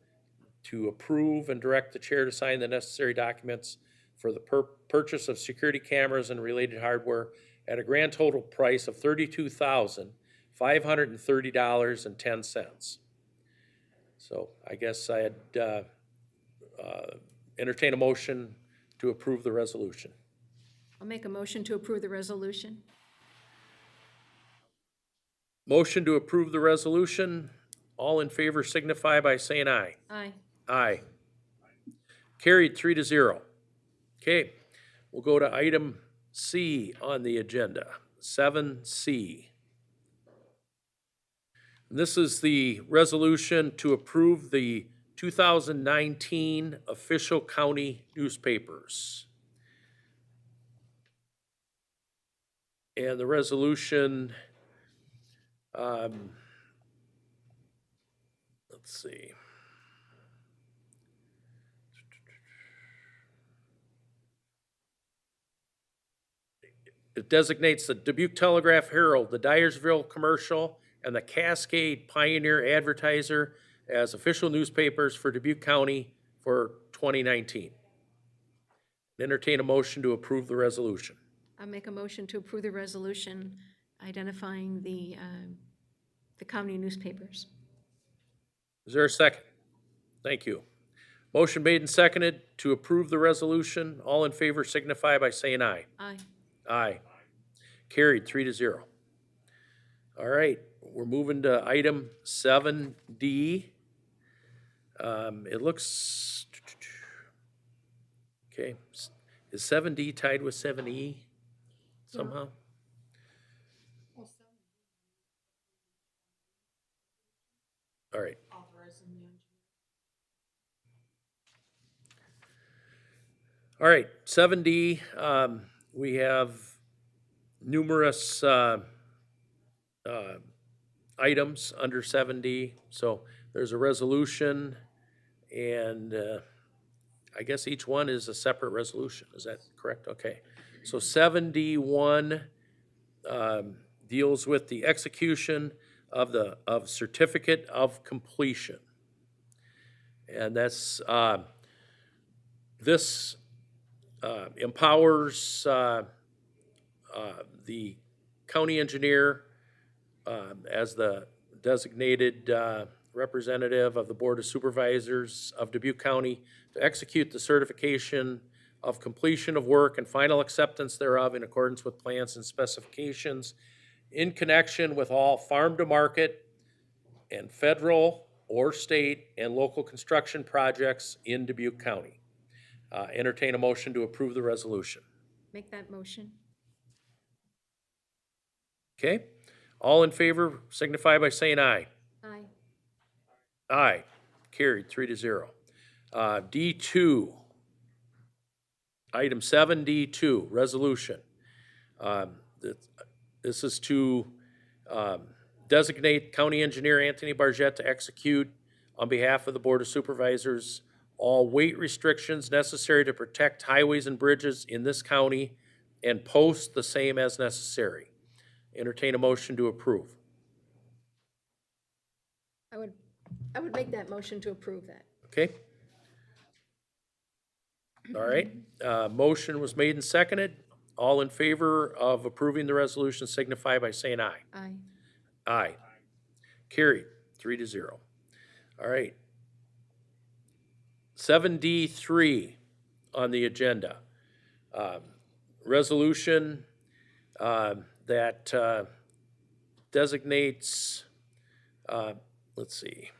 to approve and direct the chair to sign the necessary documents for the purchase of security cameras and related hardware at a grand total price of $32,530.10. So I guess I'd entertain a motion to approve the resolution. I'll make a motion to approve the resolution. Motion to approve the resolution. All in favor signify by saying aye. Aye. Aye. Carried 3-0. Okay, we'll go to item C on the agenda, 7C. This is the resolution to approve the 2019 official county newspapers. And the resolution, let's see. It designates the Dubuque Telegraph Herald, the Dyersville Commercial, and the Cascade Pioneer Advertiser as official newspapers for Dubuque County for 2019. Entertain a motion to approve the resolution. I'll make a motion to approve the resolution identifying the county newspapers. Is there a second? Thank you. Motion made and seconded to approve the resolution. All in favor signify by saying aye. Aye. Aye. Carried 3-0. All right, we're moving to item 7D. It looks, okay, is 7D tied with 7E somehow? All right. All right, 7D, we have numerous items under 7D. So there's a resolution, and I guess each one is a separate resolution. Is that correct? Okay. So 7D1 deals with the execution of certificate of completion. And that's, this empowers the county engineer as the designated representative of the Board of Supervisors of Dubuque County to execute the certification of completion of work and final acceptance thereof in accordance with plans and specifications in connection with all farm-to-market and federal or state and local construction projects in Dubuque County. Entertain a motion to approve the resolution. Make that motion. Okay, all in favor signify by saying aye. Aye. Aye, carried 3-0. D2, item 7D2, resolution. This is to designate County Engineer Anthony Bargett to execute on behalf of the Board of Supervisors all weight restrictions necessary to protect highways and bridges in this county and post the same as necessary. Entertain a motion to approve. I would make that motion to approve that. Okay? All right, motion was made and seconded. All in favor of approving the resolution signify by saying aye. Aye. Aye. Carried, 3-0. All right. 7D3 on the agenda. Resolution that designates, let's see,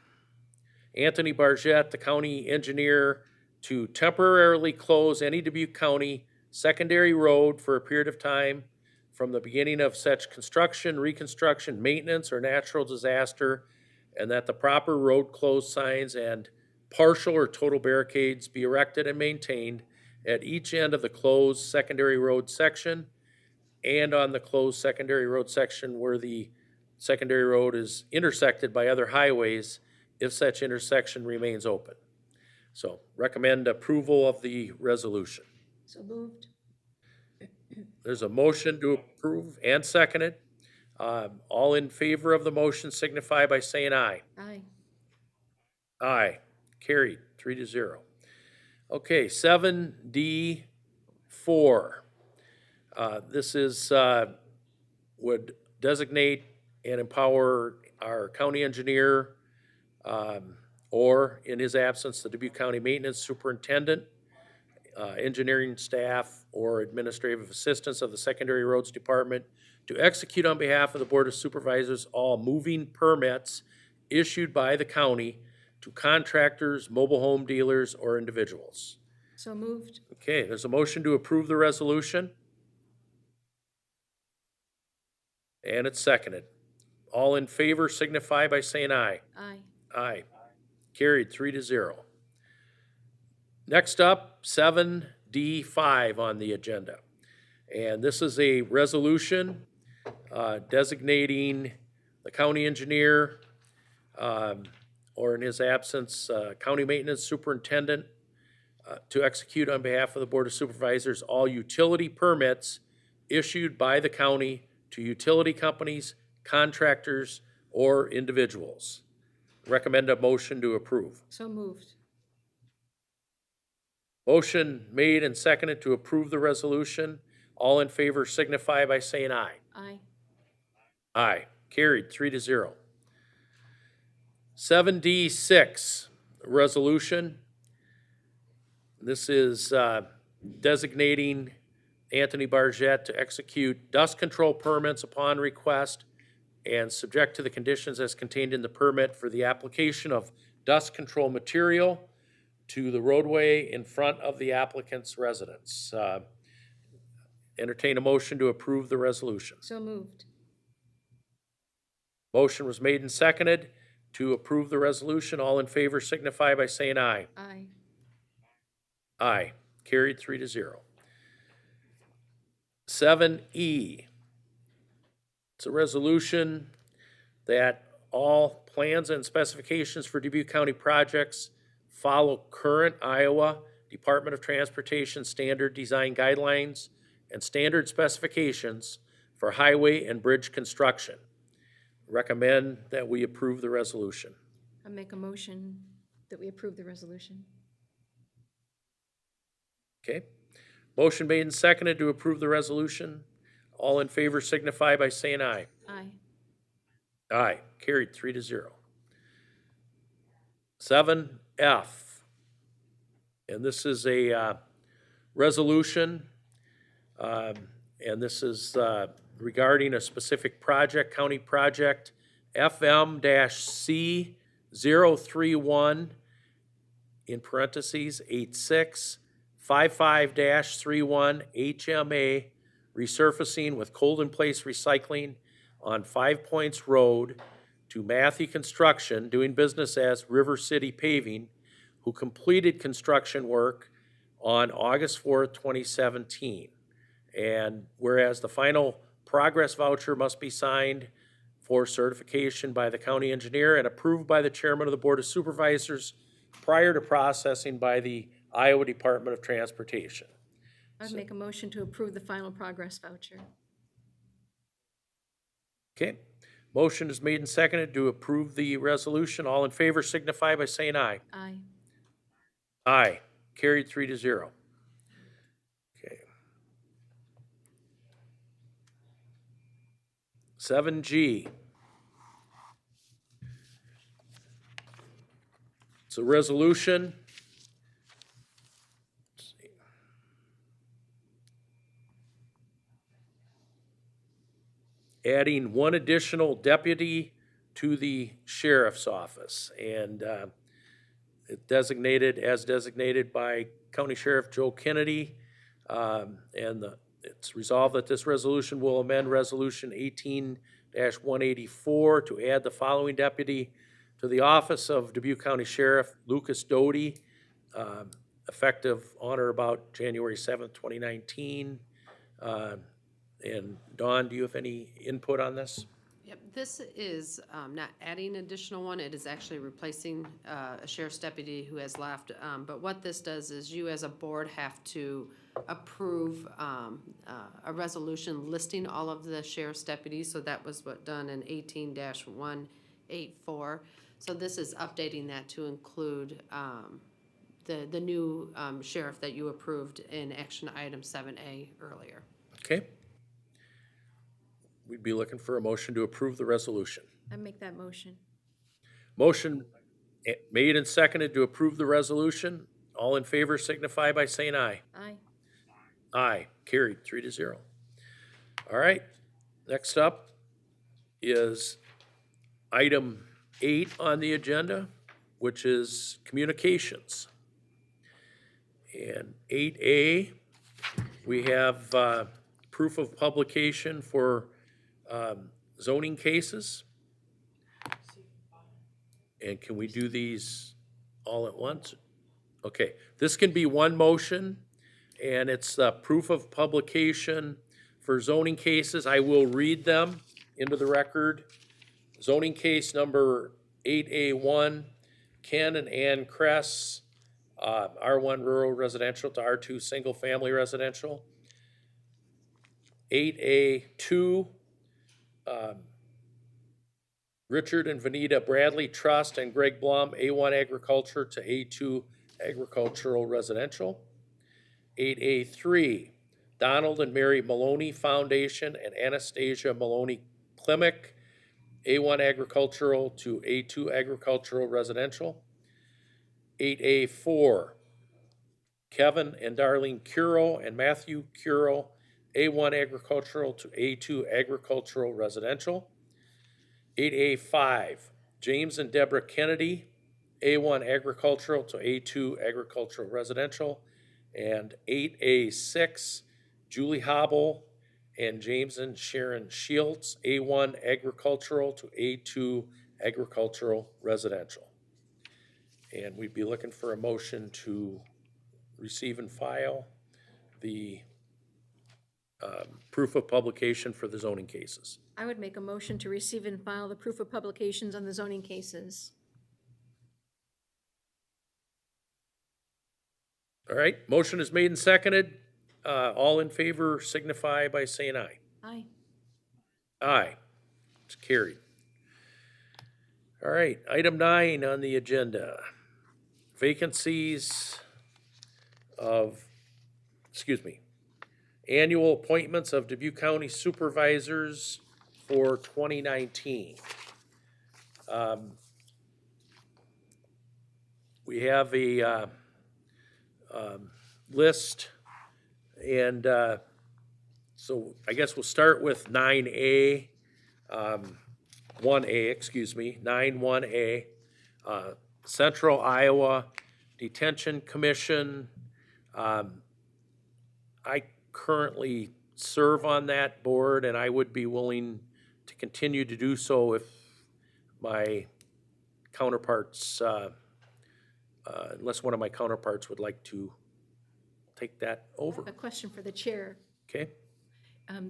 Anthony Bargett, the county engineer, to temporarily close any Dubuque County secondary road for a period of time from the beginning of such construction, reconstruction, maintenance, or natural disaster, and that the proper road closed signs and partial or total barricades be erected and maintained at each end of the closed secondary road section and on the closed secondary road section where the secondary road is intersected by other highways if such intersection remains open. So recommend approval of the resolution. So moved. There's a motion to approve and seconded. All in favor of the motion signify by saying aye. Aye. Aye. Carried, 3-0. Okay, 7D4. This is, would designate and empower our county engineer, or in his absence, the Dubuque County Maintenance Superintendent, engineering staff, or administrative assistants of the Secondary Roads Department to execute on behalf of the Board of Supervisors all moving permits issued by the county to contractors, mobile home dealers, or individuals. So moved. Okay, there's a motion to approve the resolution. And it's seconded. All in favor signify by saying aye. Aye. Aye. Carried 3-0. Next up, 7D5 on the agenda. And this is a resolution designating the county engineer, or in his absence, county maintenance superintendent, to execute on behalf of the Board of Supervisors all utility permits issued by the county to utility companies, contractors, or individuals. Recommend a motion to approve. So moved. Motion made and seconded to approve the resolution. All in favor signify by saying aye. Aye. Aye. Carried 3-0. 7D6, resolution. This is designating Anthony Bargett to execute dust control permits upon request and subject to the conditions as contained in the permit for the application of dust control material to the roadway in front of the applicant's residence. Entertain a motion to approve the resolution. So moved. Motion was made and seconded to approve the resolution. All in favor signify by saying aye. Aye. Aye. Carried 3-0. 7E. It's a resolution that all plans and specifications for Dubuque County projects follow current Iowa Department of Transportation standard design guidelines and standard specifications for highway and bridge construction. Recommend that we approve the resolution. I make a motion that we approve the resolution. Okay. Motion made and seconded to approve the resolution. All in favor signify by saying aye. Aye. Aye. Carried 3-0. 7F. And this is a resolution, and this is regarding a specific project, county project, FM-C031, in parentheses, 8655-31 HMA, resurfacing with cold-in-place recycling on 5 Points Road to Matthew Construction, doing business as River City Paving, who completed construction work on August 4th, 2017. And whereas the final progress voucher must be signed for certification by the county engineer and approved by the chairman of the Board of Supervisors prior to processing by the Iowa Department of Transportation. I'd make a motion to approve the final progress voucher. Okay. Motion is made and seconded to approve the resolution. All in favor signify by saying aye. Aye. Aye. Carried 3-0. Okay. 7G. It's a resolution. Let's see. Adding one additional deputy to the sheriff's office, and it designated by County Sheriff Joe Kennedy, it's resolved that this resolution will amend Resolution 18-184 to add the following deputy to the office of Dubuque County Sheriff Lucas Doty, effective on or about January 7th, 2019. And Dawn, do you have any input on this? Yep, this is not adding additional one, it is actually replacing a sheriff's deputy who has left. But what this does is you as a board have to approve a resolution listing all of the sheriff's deputies. So that was what done in 18-184. So this is updating that to include the new sheriff that you approved in action item 7A earlier. Okay. We'd be looking for a motion to approve the resolution. I make that motion. Motion made and seconded to approve the resolution. All in favor signify by saying aye. Aye. Aye. Carried 3-0. All right. Next up is item 8 on the agenda, which is communications. And 8A, we have proof of publication for zoning cases. And can we do these all at once? Okay, this can be one motion, and it's proof of publication for zoning cases. I will read them into the record. Zoning case number 8A1, Ken and Ann Kress, R1 rural residential to R2 single family residential. 8A2, Richard and Vanita Bradley Trust and Greg Blum, A1 agriculture to A2 agricultural residential. 8A3, Donald and Mary Maloney Foundation and Anastasia Maloney Klimek, A1 agricultural to A2 agricultural residential. 8A4, Kevin and Darlene Curo and Matthew Curo, A1 agricultural to A2 agricultural residential. 8A5, James and Deborah Kennedy, A1 agricultural to A2 agricultural residential. And 8A6, Julie Hobble and James and Sharon Shields, A1 agricultural to A2 agricultural residential. And we'd be looking for a motion to receive and file the proof of publication for the zoning cases. I would make a motion to receive and file the proof of publications on the zoning cases. All right, motion is made and seconded. All in favor signify by saying aye. Aye. Aye, it's carried. All right, item 9 on the agenda. Vacancies of, annual appointments of Dubuque County Supervisors for 2019. We have a list, and so I guess we'll start with 9A, 1A, 9-1A, Central Iowa Detention Commission. I currently serve on that board, and I would be willing to continue to do so if my counterparts, unless one of my counterparts would like to take that over. A question for the chair. Okay?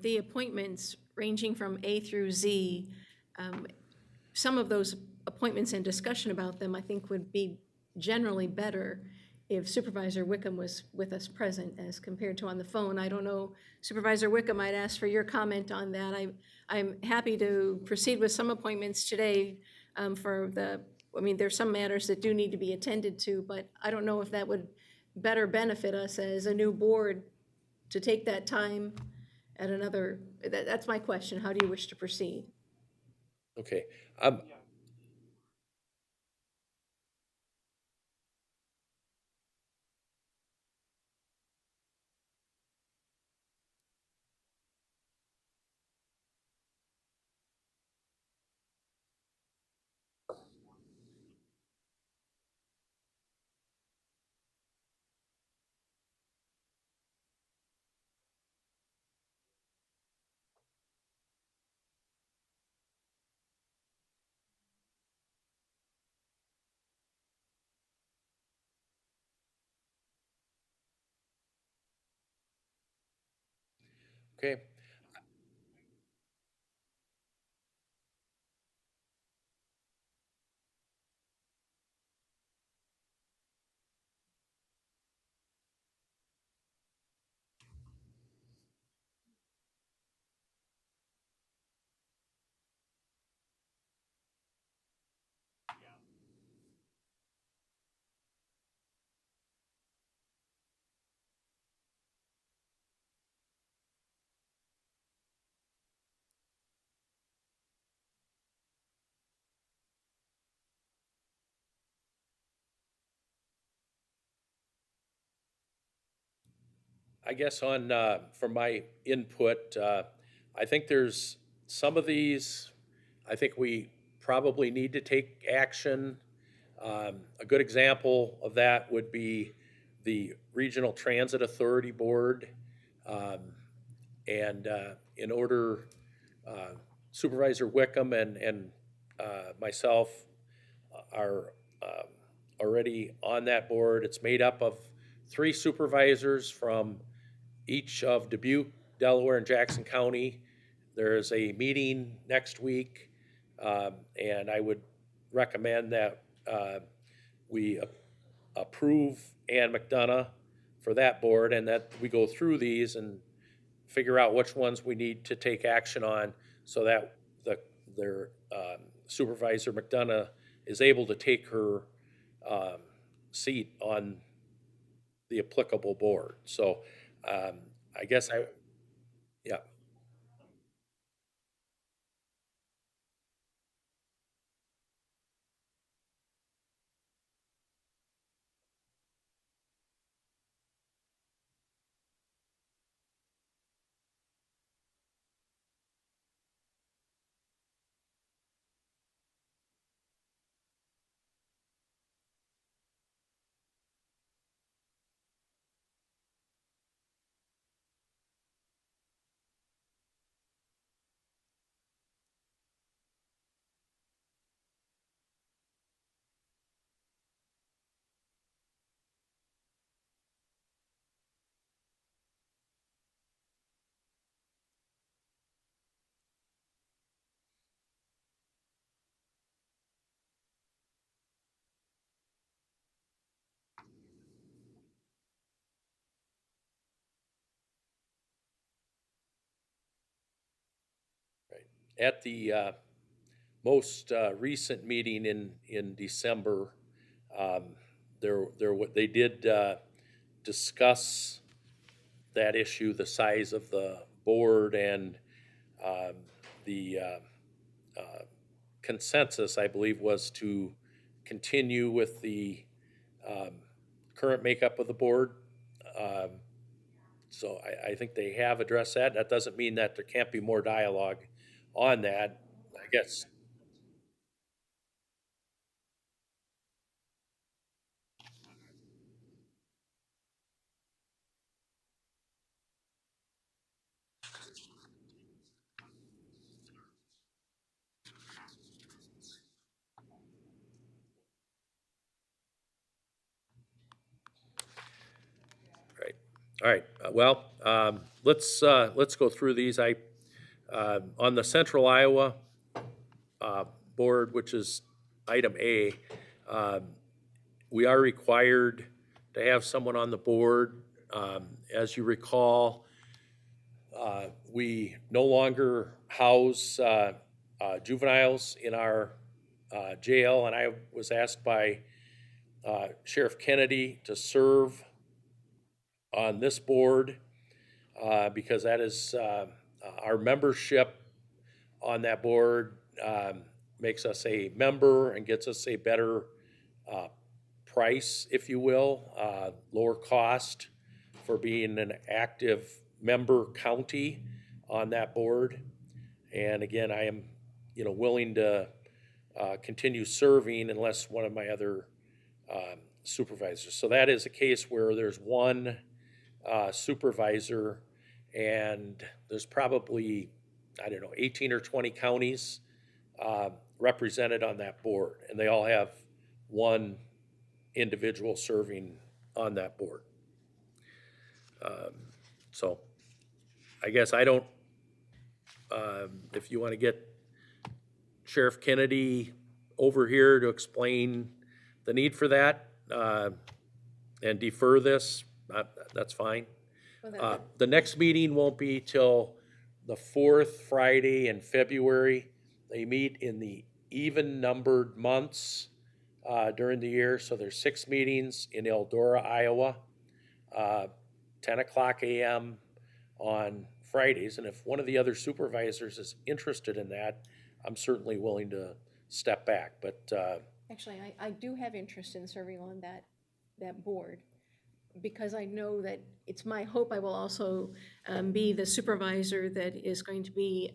The appointments ranging from A through Z, some of those appointments and discussion about them, I think would be generally better if Supervisor Wickham was with us present as compared to on the phone. I don't know, Supervisor Wickham, I'd ask for your comment on that. I'm happy to proceed with some appointments today there's some matters that do need to be attended to, but I don't know if that would better benefit us as a new board to take that time at another, that's my question. How do you wish to proceed? Okay. Okay. I guess from my input, I think there's some of these, I think we probably need to take action. A good example of that would be the Regional Transit Authority Board. And in order, Supervisor Wickham and myself are already on that board. It's made up of 3 supervisors from each of Dubuque, Delaware, and Jackson County. There is a meeting next week, and I would recommend that we approve Ann McDonough for that board, and that we go through these and figure out which ones we need to take action on, so that their Supervisor McDonough is able to take her seat on the applicable board. So I guess yeah. At the most recent meeting in December, they did discuss that issue, the size of the board, and the consensus, I believe, was to continue with the current makeup of the board. So I think they have addressed that. That doesn't mean that there can't be more dialogue on that, I guess. Right. All right. Well, let's go through these. On the Central Iowa Board, which is item A, we are required to have someone on the board. As you recall, we no longer house juveniles in our jail, and I was asked by Sheriff Kennedy to serve on this board because that is our membership on that board makes us a member and gets us a better price, if you will, lower cost for being an active member county on that board. And again, I am, willing to continue serving unless one of my other supervisors. So that is a case where there's one supervisor, and there's probably, 18 or 20 counties represented on that board, and they all have one individual serving on that board. So I guess I don't, if you want to get Sheriff Kennedy over here to explain the need for that and defer this, that's fine. The next meeting won't be till the 4th Friday in February. They meet in the even-numbered months during the year, so there's 6 meetings in Eldora, Iowa, 10 o'clock a.m. on Fridays, and if one of the other supervisors is interested in that, I'm certainly willing to step back, but Actually, I do have interest in serving on that board, because I know that it's my hope I will also be the supervisor that is going to be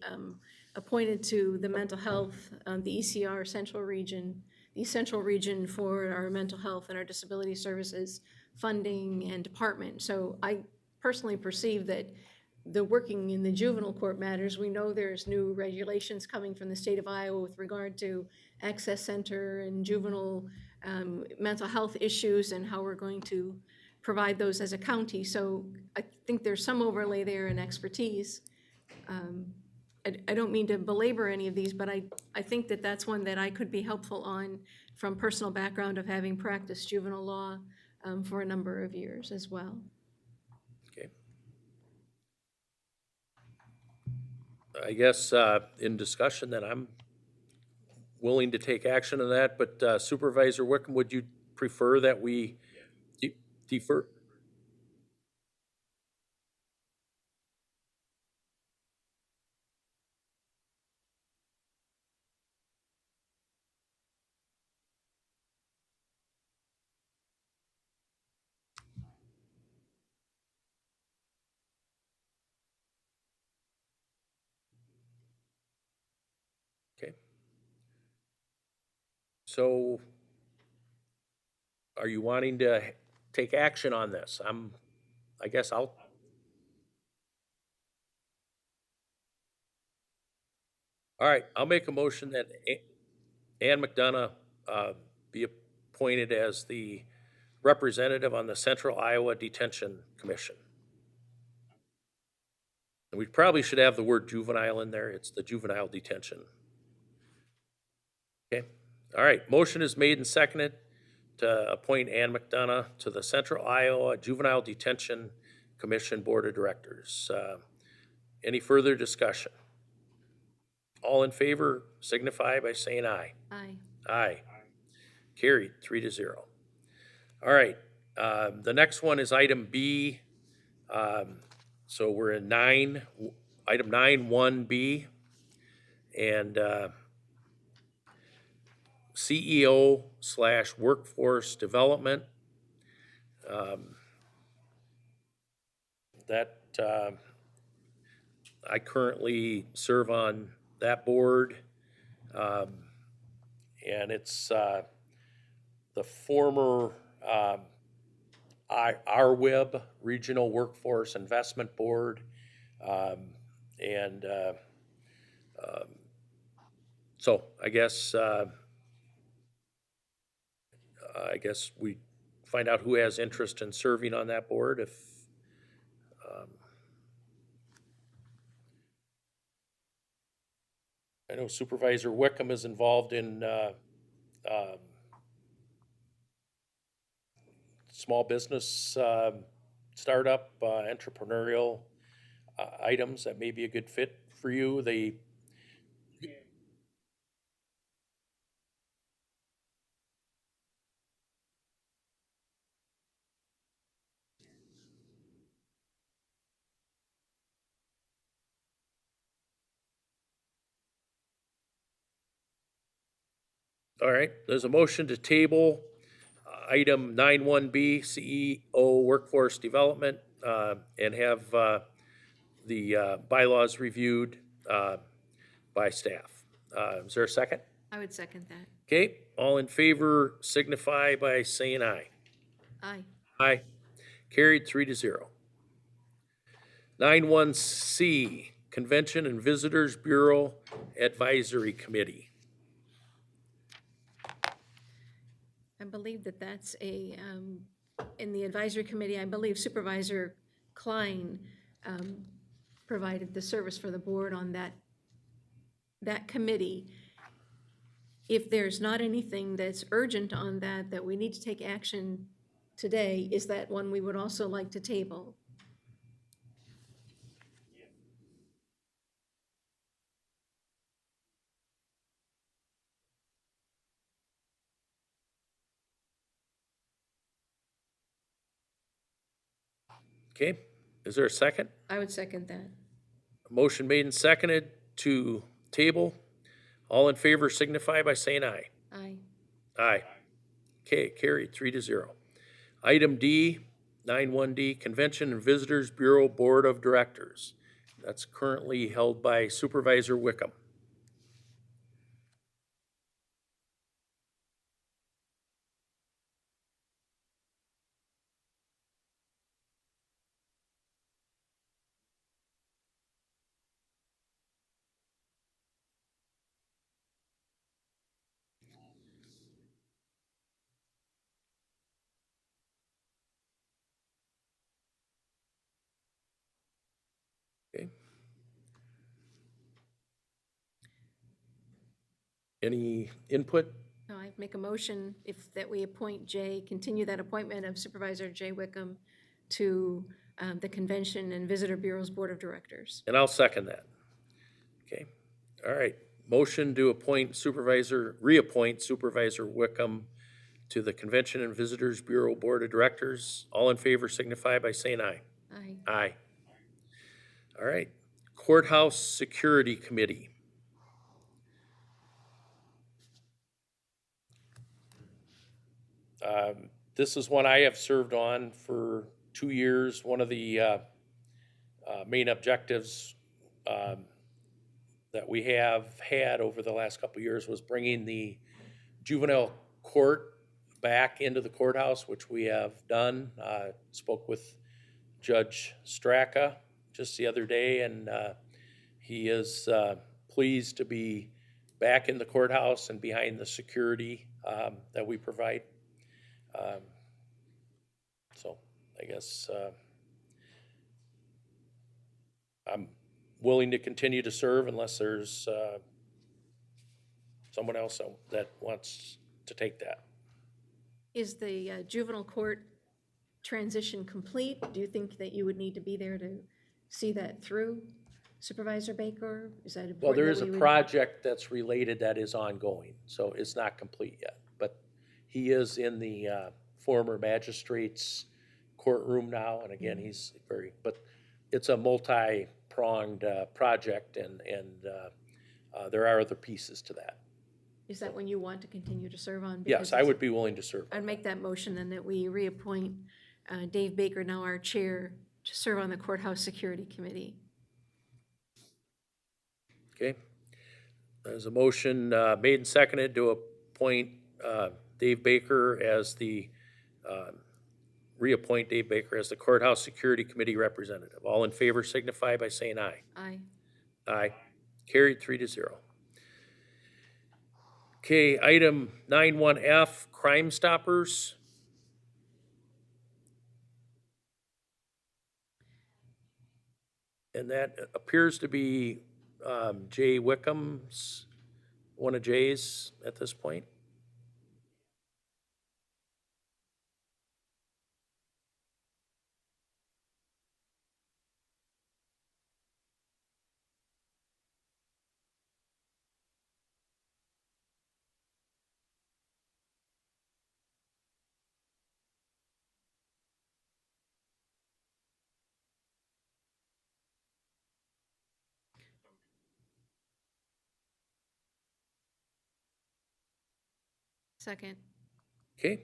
appointed to the mental health, the ECR central region, the central region for our mental health and our disability services funding and department. So I personally perceive that the working in the juvenile court matters, we know there's new regulations coming from the state of Iowa with regard to access center and juvenile mental health issues and how we're going to provide those as a county. So I think there's some overlay there in expertise. I don't mean to belabor any of these, but I think that that's one that I could be helpful on from personal background of having practiced juvenile law for a number of years as well. Okay. I guess in discussion then I'm willing to take action on that, but Supervisor Wickham, would you prefer that we defer? Okay. So are you wanting to take action on this? I guess I'll. All right, I'll make a motion that Ann McDonough be appointed as the representative on the Central Iowa Detention Commission. And we probably should have the word juvenile in there. It's the juvenile detention. Okay, all right, motion is made and seconded to appoint Ann McDonough to the Central Iowa Juvenile Detention Commission Board of Directors. Any further discussion? All in favor signify by saying aye. Aye. Aye. Carried, 3-0. All right, the next one is item B. So we're in item 9-1B, and CEO/workforce development. I currently serve on that board, and it's the former RWIB, Regional Workforce Investment Board, and so I guess we find out who has interest in serving on that board. If I know Supervisor Wickham is involved in small business startup entrepreneurial items that may be a good fit for you. All right, there's a motion to table item 9-1B, CEO Workforce Development, and have the bylaws reviewed by staff. Is there a second? I would second that. Okay, all in favor signify by saying aye. Aye. Aye. Carried, 3-0. 9-1C, Convention and Visitors Bureau Advisory Committee. I believe that that's in the advisory committee, I believe Supervisor Klein provided the service for the board on that committee. If there's not anything that's urgent on that we need to take action today, is that one we would also like to table? Okay, is there a second? I would second that. Motion made and seconded to table. All in favor signify by saying aye. Aye. Aye. Okay, carried, 3-0. Item D, 9-1D, Convention and Visitors Bureau Board of Directors. That's currently held by Supervisor Wickham. Okay. Any input? No, I make a motion that we appoint Jay, continue that appointment of Supervisor Jay Wickham to the Convention and Visitor Bureau's Board of Directors. And I'll second that. Okay, all right. Motion to reappoint Supervisor Wickham to the Convention and Visitors Bureau Board of Directors. All in favor signify by saying aye. Aye. Aye. All right. Courthouse Security Committee. This is one I have served on for 2 years. One of the main objectives that we have had over the last couple of years was bringing the juvenile court back into the courthouse, which we have done. Spoke with Judge Straka just the other day, and he is pleased to be back in the courthouse and behind the security that we provide. So I guess I'm willing to continue to serve unless there's someone else that wants to take that. Is the juvenile court transition complete? Do you think that you would need to be there to see that through, Supervisor Baker? Is that important? Well, there is that a we would- project that's related that is ongoing, so it's not complete yet. But he is in the former magistrate's courtroom now, and again, he's but it's a multi-pronged project, and there are other pieces to that. Is that one you want to continue to serve on? Yes, Because I it's- would be willing to serve. I'd make that motion then that we reappoint Dave Baker, now our chair, to serve on the Courthouse Security Committee. Okay. There's a motion made and seconded to appoint Dave Baker as reappoint Dave Baker as the Courthouse Security Committee representative. All in favor signify by saying aye. Aye. Aye. Carried 3-0. Okay, item 9.1F, Crime Stoppers. And that appears to be Jay Wickham's, one of Jay's at this point. Second. Okay.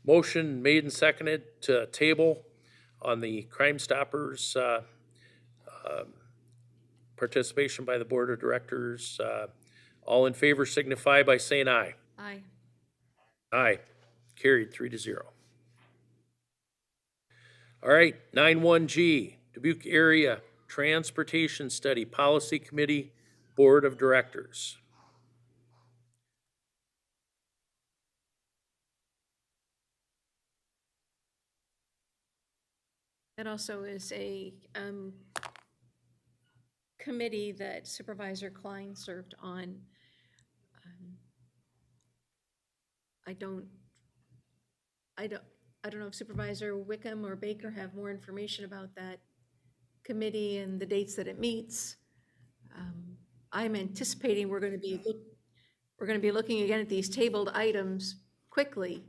Motion made and seconded to table on the Crime Stoppers participation by the Board of Directors. All in favor signify by saying aye. Aye. Aye. Carried 3-0. All right, 9.1G, Dubuque Area Transportation Study Policy Committee Board of Directors. That also is a committee that Supervisor Klein served on. I don't know if Supervisor Wickham or Baker have more information about that committee and the dates that it meets. I'm anticipating we're going to be looking again at these tabled items quickly.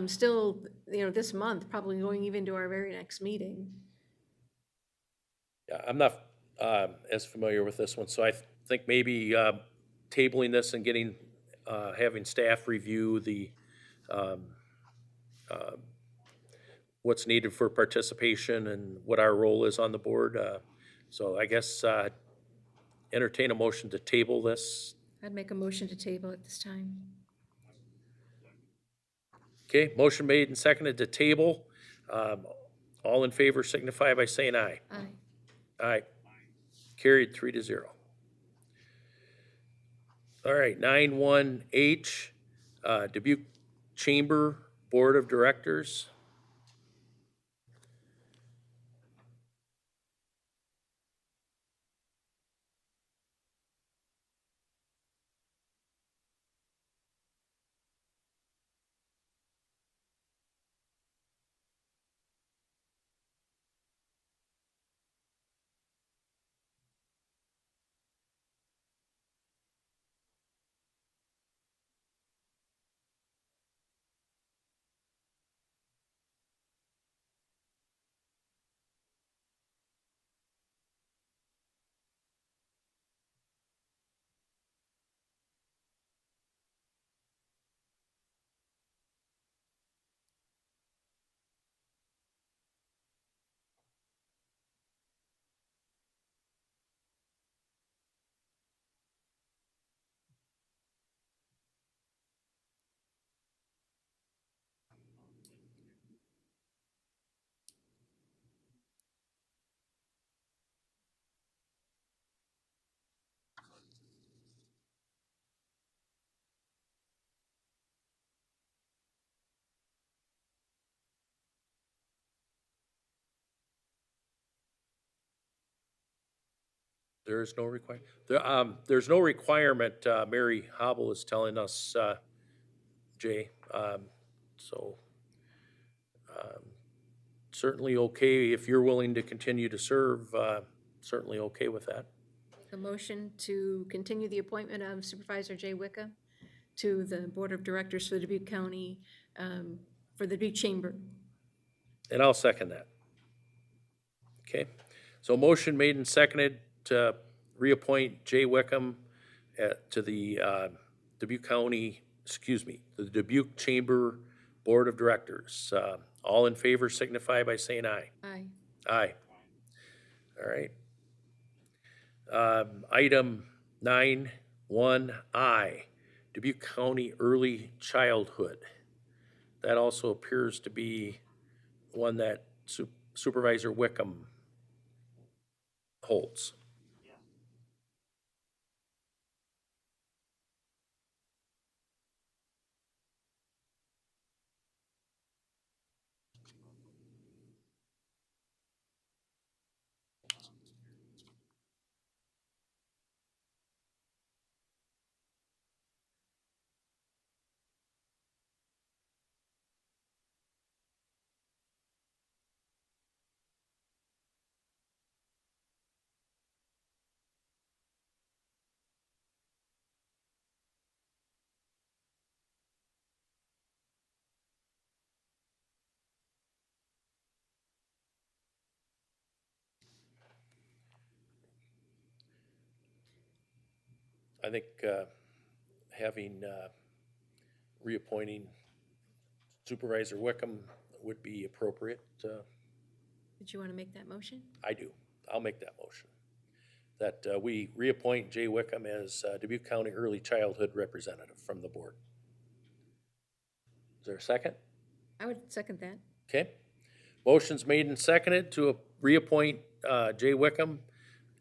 Still, this month, probably going even to our very next meeting. Yeah, I'm not as familiar with this one, so I think maybe tabling this and having staff review the what's needed for participation and what our role is on the board. So I guess entertain a motion to table this. I'd make a motion to table at this time. Okay, motion made and seconded to table. All in favor signify by saying aye. Aye. Aye. Carried 3-0. All right, 9-1H, Dubuque Chamber Board of Directors. There is no there's no requirement, Mary Hobble is telling us, Jay. So certainly okay if you're willing to continue to serve, certainly okay with that. Make a motion to continue the appointment of Supervisor Jay Wicca to the Board of Directors for the Dubuque County, for the Dubuque Chamber. And I'll second that. Okay, so motion made and seconded to reappoint Jay Wickham to the Dubuque County, the Dubuque Chamber Board of Directors. All in favor signify by saying aye. Aye. Aye. All right. Item 9-1I, Dubuque County Early Childhood. That also appears to be one that Supervisor Wickham holds. I think having reappointing Supervisor Wickham would be appropriate. Did you want to make that motion? I do. I'll make that motion. That we reappoint Jay Wickham as Dubuque County Early Childhood Representative from the board. Is there a second? I would second that. Okay. Motion's made and seconded to reappoint Jay Wickham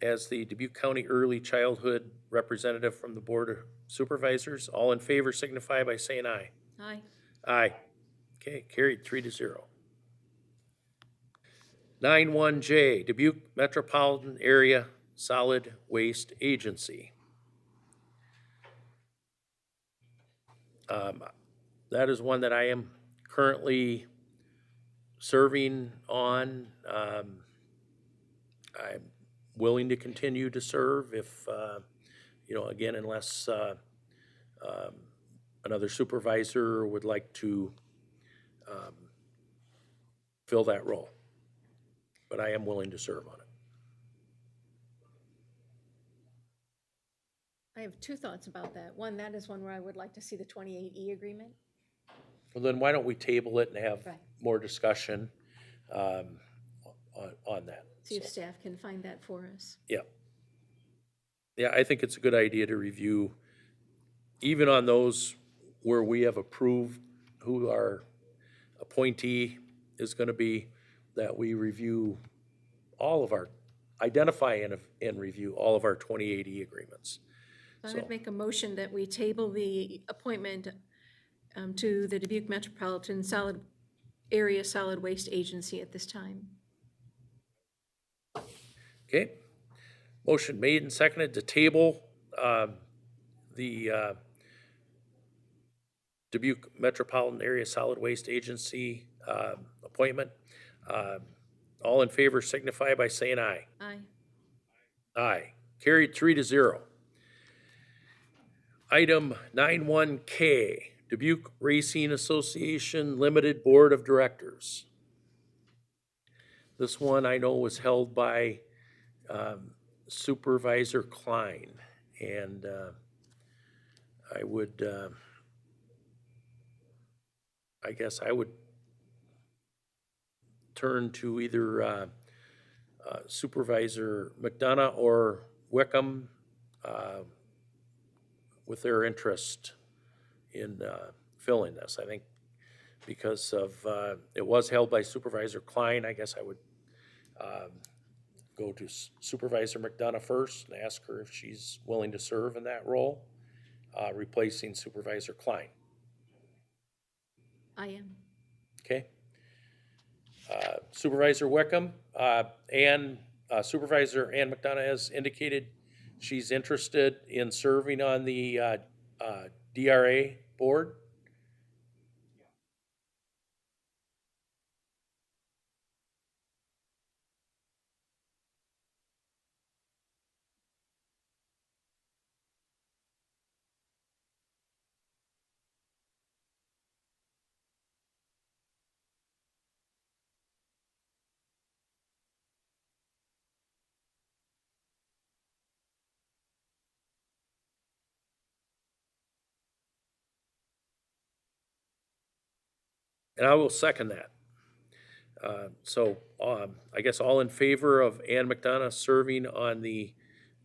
as the Dubuque County Early Childhood Representative from the Board of Supervisors. All in favor signify by saying aye. Aye. Aye. Okay, carried 3-0. 9-1J, Dubuque Metropolitan Area Solid Waste Agency. That is one that I am currently serving on. I'm willing to continue to serve if, again, unless another supervisor would like to fill that role. But I am willing to serve on it. I have two thoughts about that. One, that is one where I would like to see the 28E agreement. Well, then why don't we table it and have Right. more discussion? on that. See if So, staff can find that for us. yeah. Yeah, I think it's a good idea to review, even on those where we have approved who our appointee is gonna be, that we review all of our, identify and review all of our 2080 agreements. I So- would make a motion that we table the appointment to the Dubuque Metropolitan Solid Waste Agency at this time. Okay, motion made and seconded to table the Dubuque Metropolitan Area Solid Waste Agency appointment. All in favor signify by saying aye. Aye. Aye. Carried 3-0. Item 91K, Dubuque Racing Association Limited Board of Directors. This one I know was held by Supervisor Klein, and I would, I guess I would turn to either Supervisor McDonough or Wickham with their interest in filling this. I think because of, it was held by Supervisor Klein, I guess I would go to Supervisor McDonough first and ask her if she's willing to serve in that role, replacing Supervisor Klein. I am. Okay? Supervisor Wickham, and Supervisor Ann McDonough has indicated she's interested in serving on the DRA board. And I will second that. So I guess all in favor of Ann McDonough serving on the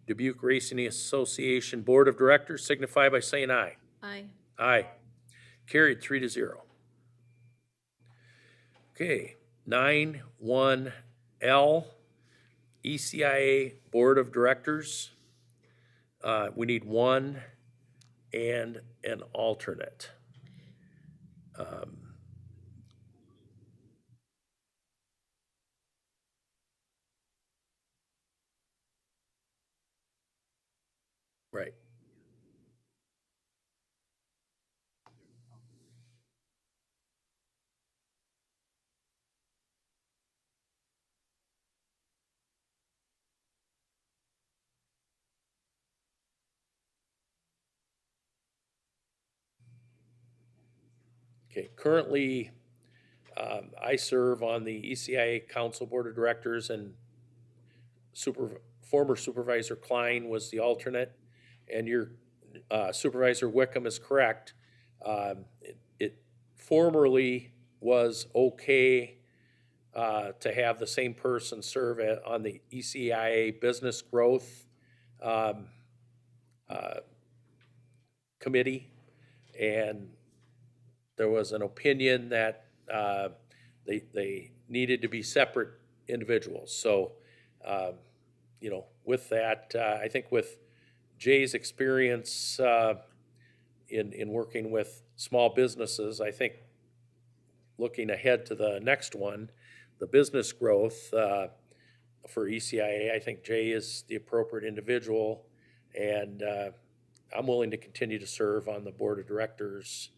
Dubuque Racing Association Board of Directors signify by saying aye. Aye. Aye. Carried 3-0. Okay, 91L, ECIA Board of Directors. We need one and an alternate. Right. Okay, currently, I serve on the ECIA Council Board of Directors, and former Supervisor Klein was the alternate, and your Supervisor Wickham is correct. It formerly was okay to have the same person serve on the ECIA Business Growth Committee, and there was an opinion that they needed to be separate individuals. So, with that, I think with Jay's experience in working with small businesses, I think looking ahead to the next one, the business growth for ECIA, I think Jay is the appropriate individual, and I'm willing to continue to serve on the board of directors.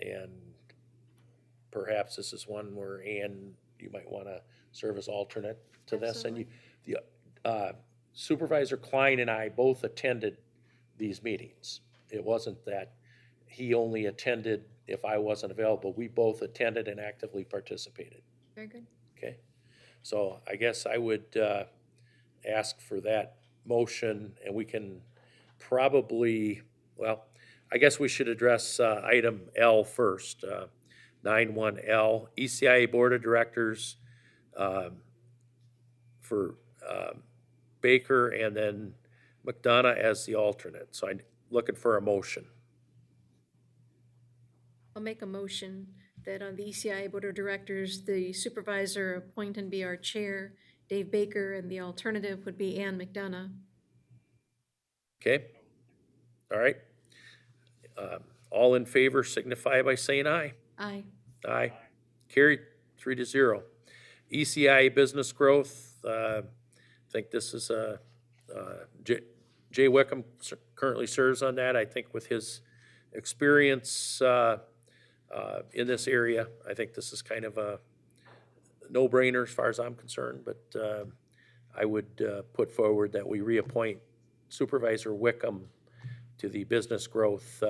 And perhaps this is one where Ann, you might want to serve as alternate to this. And Supervisor Klein and I both attended these meetings. It wasn't that he only attended if I wasn't available. We both attended and actively participated. Very good. Okay, so I guess I would ask for that motion, and we can probably, well, I guess we should address item L first, 91L, ECIA Board of Directors, for Baker and then McDonough as the alternate. So I'm looking for a motion. I'll make a motion that on the ECI Board of Directors, the supervisor appoint and be our chair, Dave Baker, and the alternative would be Ann McDonough. Okay? All right. All in favor signify by saying aye. Aye. Aye. Carried, 3-0. ECI Business Growth, I think this is Jay Wickham currently serves on that. I think with his experience in this area, I think this is kind of a no-brainer as far as I'm concerned, but I would put forward that we reappoint Supervisor Wickham to the Business Growth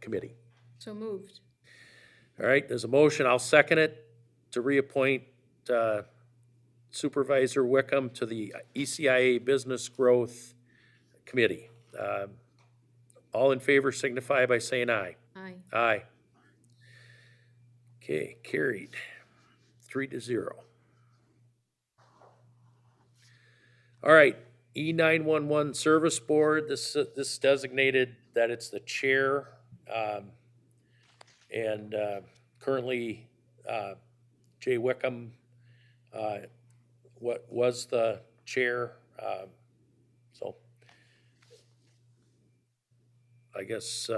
Committee. So moved. All right, there's a motion, I'll second it, to reappoint Supervisor Wickham to the ECIA Business Growth Committee. All in favor signify by saying aye. Aye. Aye. Okay, carried, 3-0. All right, E911 Service Board, this designated that it's the chair, and currently Jay Wickham what was the chair, so I guess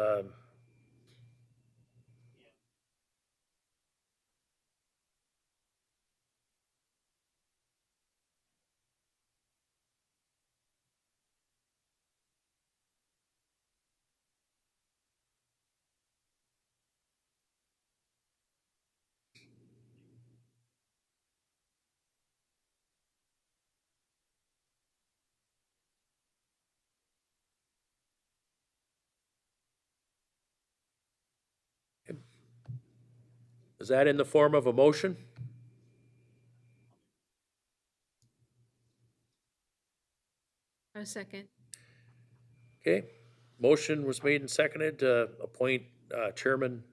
is that in the form of a motion? A second. Okay, motion was made and seconded to appoint Chairman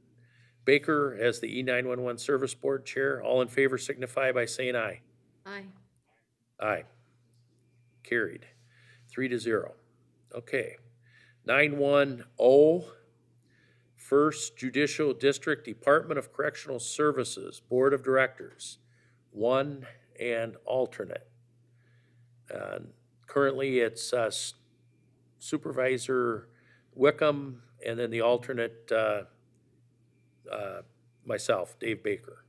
Baker as the E911 Service Board Chair. All in favor signify by saying aye. Aye. Aye. Carried, 3-0. Okay, 910, First Judicial District Department of Correctional Services, Board of Directors, one and alternate. Currently, it's Supervisor Wickham, and then the alternate, myself, Dave Baker.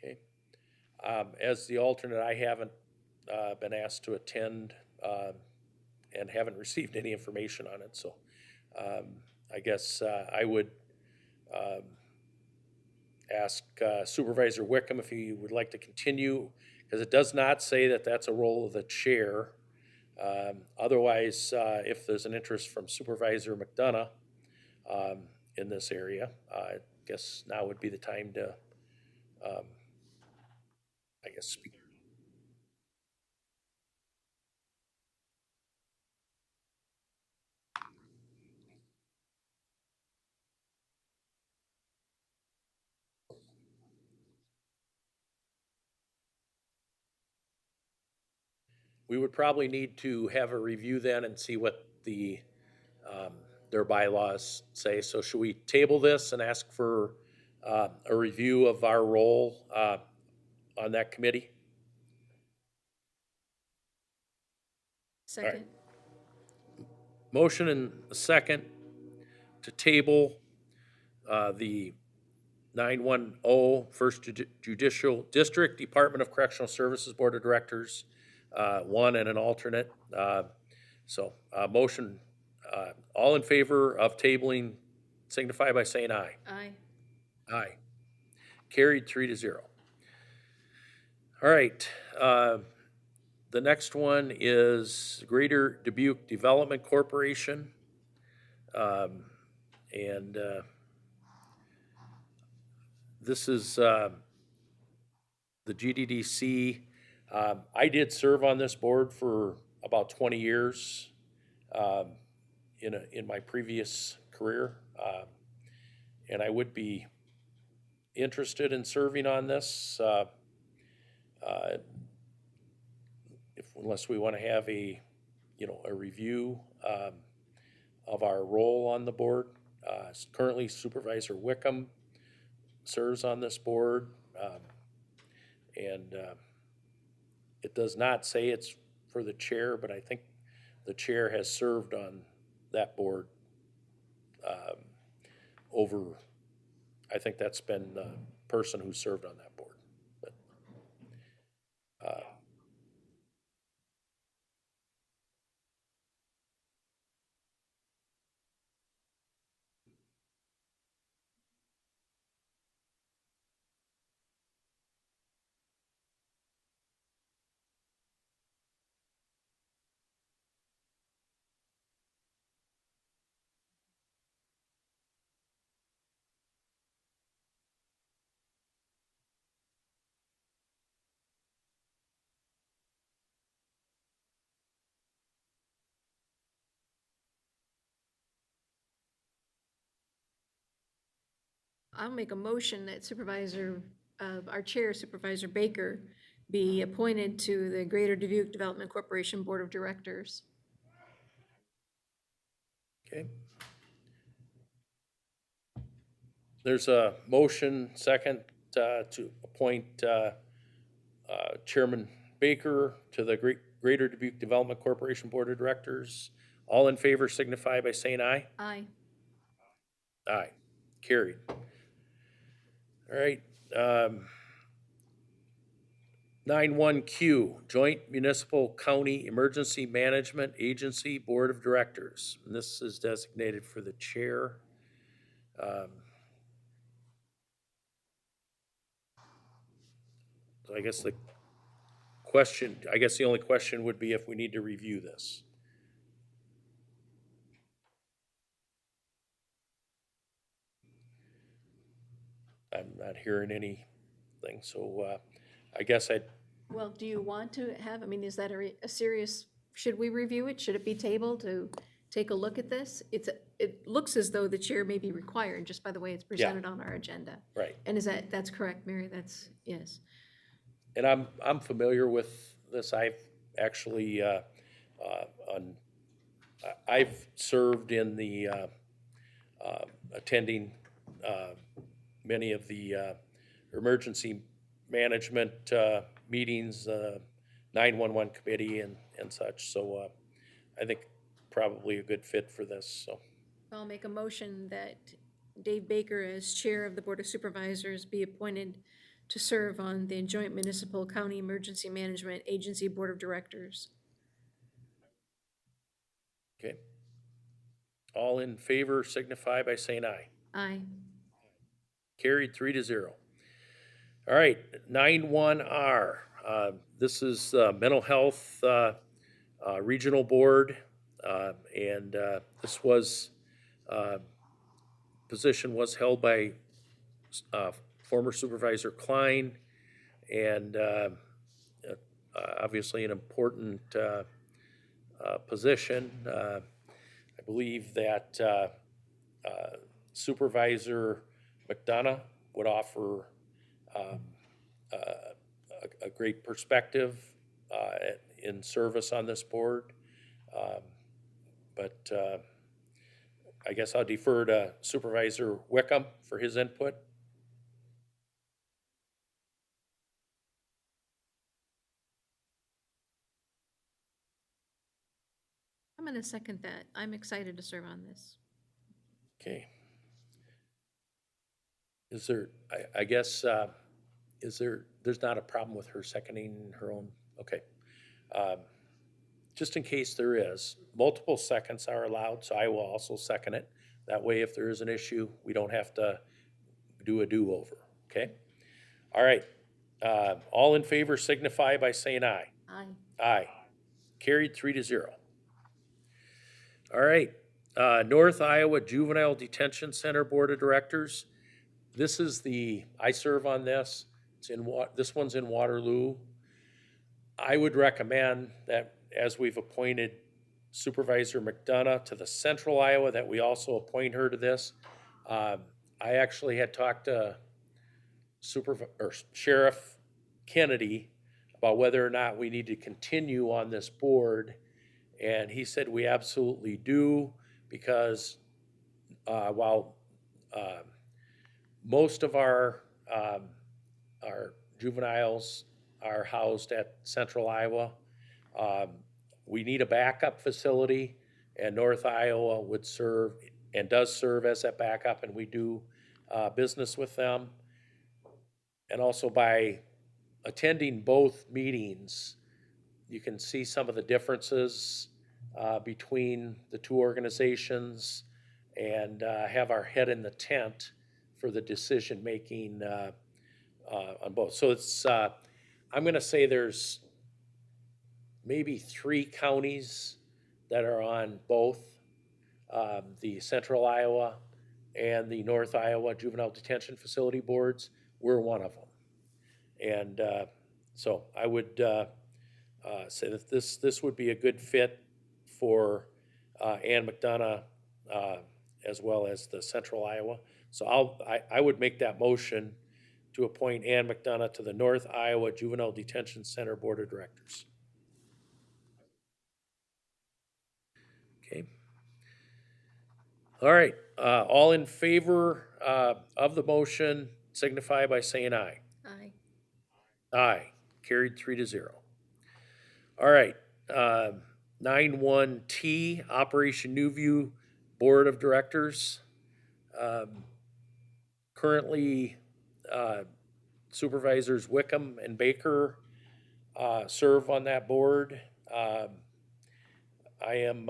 Okay. As the alternate, I haven't been asked to attend and haven't received any information on it, so I guess I would ask Supervisor Wickham if he would like to continue, because it does not say that that's a role of the chair. Otherwise, if there's an interest from Supervisor McDonough in this area, I guess now would be the time to guess, speak. We would probably need to have a review then and see what their bylaws say. So should we table this and ask for a review of our role on that committee? Second. Motion and a second to table the 910 First Judicial District Department of Correctional Services Board of Directors, one and an alternate. Motion, all in favor of tabling signify by saying aye. Aye. Aye. Carried 3-0. All right, the next one is Greater Dubuque Development Corporation. And this is the GDDC. I did serve on this board for about 20 years in my previous career. And I would be interested in serving on this unless we want to have a review of our role on the board. Currently Supervisor Wickham serves on this board. And it does not say it's for the chair, but I think the chair has served on that board I think that's been the person who served on that board. But, I'll make a motion that our chair, Supervisor Baker, be appointed to the Greater Dubuque Development Corporation Board of Directors. okay. There's a motion second to appoint Chairman Baker to the Greater Dubuque Development Corporation Board of Directors. All in favor signify by saying aye. Aye. Aye. Carried. All right. 91Q, Joint Municipal County Emergency Management Agency Board of Directors. And this is designated for the chair. So I guess the only question would be if we need to review this. I'm not hearing anything, so I guess Well, do you want to have, is that a serious, should we review it? Should it be tabled to take a look at this? It looks as though the chair may be required, just by the way it's presented on our agenda. right. And that's correct, Mary? That's, yes. And I'm familiar with this. I've actually I've served in the attending many of the emergency management meetings, 911 committee and such. So I think probably a good fit for this. So I'll make a motion that Dave Baker, as chair of the Board of Supervisors, be appointed to serve on the Joint Municipal County Emergency Management Agency Board of Directors. okay. All in favor signify by saying aye. Aye. Carried 3-0. All right, 91R. This is Mental Health Regional Board, and this position was held by former Supervisor Klein, and obviously an important position. I believe that Supervisor McDonough would offer a great perspective in service on this board. But I guess I'll defer to Supervisor Wickham for his input. I'm gonna second that. I'm excited to serve on this. Okay. Is there, I guess, there's not a problem with her seconding her own, okay. Just in case there is, multiple seconds are allowed, so I will also second it. That way, if there is an issue, we don't have to do a do-over, okay? All right, all in favor signify by saying aye. Aye. Aye. Carried 3-0. All right, North Iowa Juvenile Detention Center Board of Directors. This is I serve on this. This one's in Waterloo. I would recommend that as we've appointed Supervisor McDonough to the Central Iowa, that we also appoint her to this. I actually had talked to Sheriff Kennedy about whether or not we need to continue on this board, and he said we absolutely do, because while most of our juveniles are housed at Central Iowa, we need a backup facility, and North Iowa would serve and does serve as that backup, and we do business with them. And also by attending both meetings, you can see some of the differences between the two organizations, and have our head in the tent for the decision-making on both. So it's, I'm gonna say there's maybe 3 counties that are on both, the Central Iowa and the North Iowa Juvenile Detention Facility Boards. We're one of them. And so I would say that this would be a good fit for Ann McDonough as well as the Central Iowa. So I would make that motion to appoint Ann McDonough to the North Iowa Juvenile Detention Center Board of Directors. Okay. All right, all in favor of the motion signify by saying aye. Aye. Aye, carried 3-0. All right, 9-1T, Operation New View Board of Directors. Currently, Supervisors Wickham and Baker serve on that board. I'm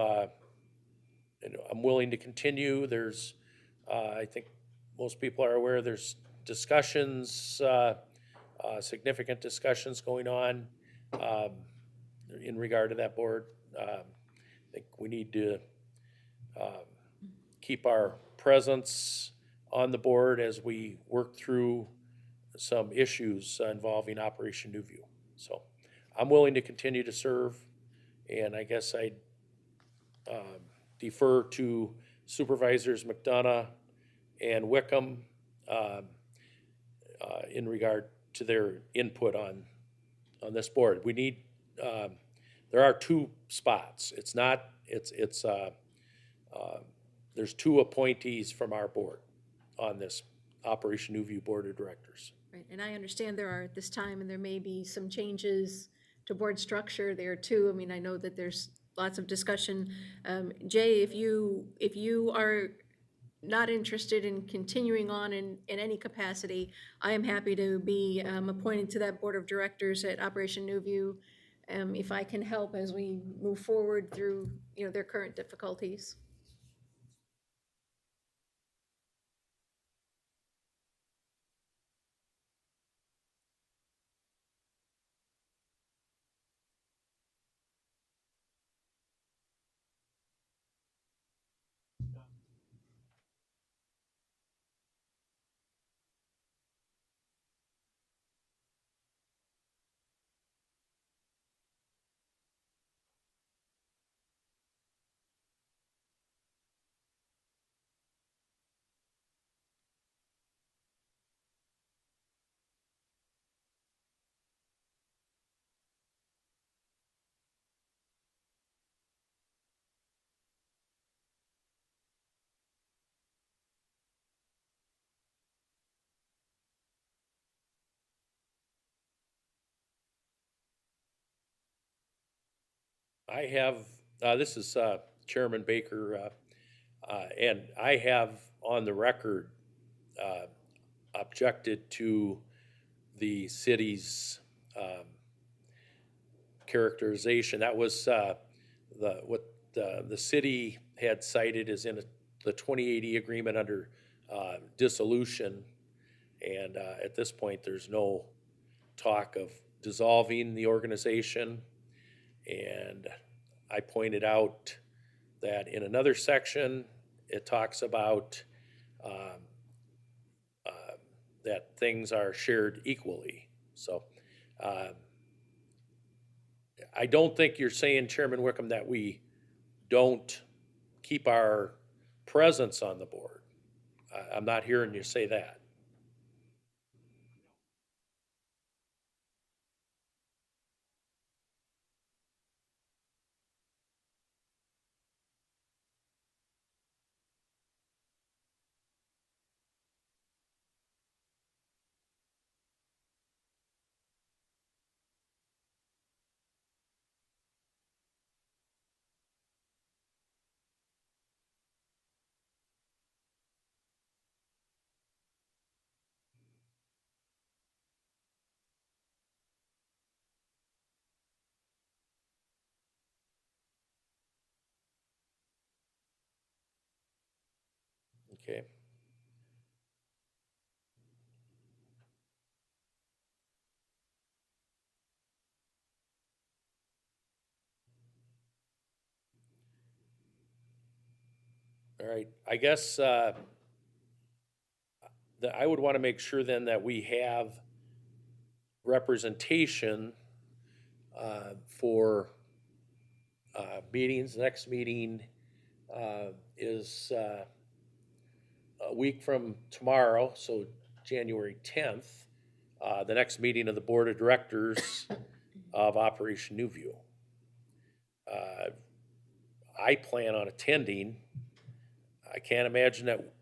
willing to continue. There's, I think most people are aware, there's discussions, significant discussions going on in regard to that board. I think we need to keep our presence on the board as we work through some issues involving Operation New View. So I'm willing to continue to serve, and I guess I'd defer to Supervisors McDonough and Wickham in regard to their input on this board. We need, there are 2 spots. There's 2 appointees from our board on this Operation New View Board of Directors. Right, and I understand there are at this time, and there may be some changes to board structure there too. I mean, I know that there's lots of discussion. Jay, if you are not interested in continuing on in any capacity, I am happy to be appointed to that board of directors at Operation New View, if I can help as we move forward through, their current difficulties. I have, this is Chairman Baker, and I have on the record objected to the city's characterization. That was what the city had cited as in the 2080 agreement under dissolution. And at this point, there's no talk of dissolving the organization. And I pointed out that in another section, it talks about that things are shared equally. So I don't think you're saying, Chairman Wickham, that we don't keep our presence on the board. I'm not hearing you say that. Okay. All right. I guess that I would want to make sure then that we have representation for meetings. Next meeting is a week from tomorrow, so January 10th. The next meeting of the Board of Directors of Operation New View. I plan on attending. I can't imagine that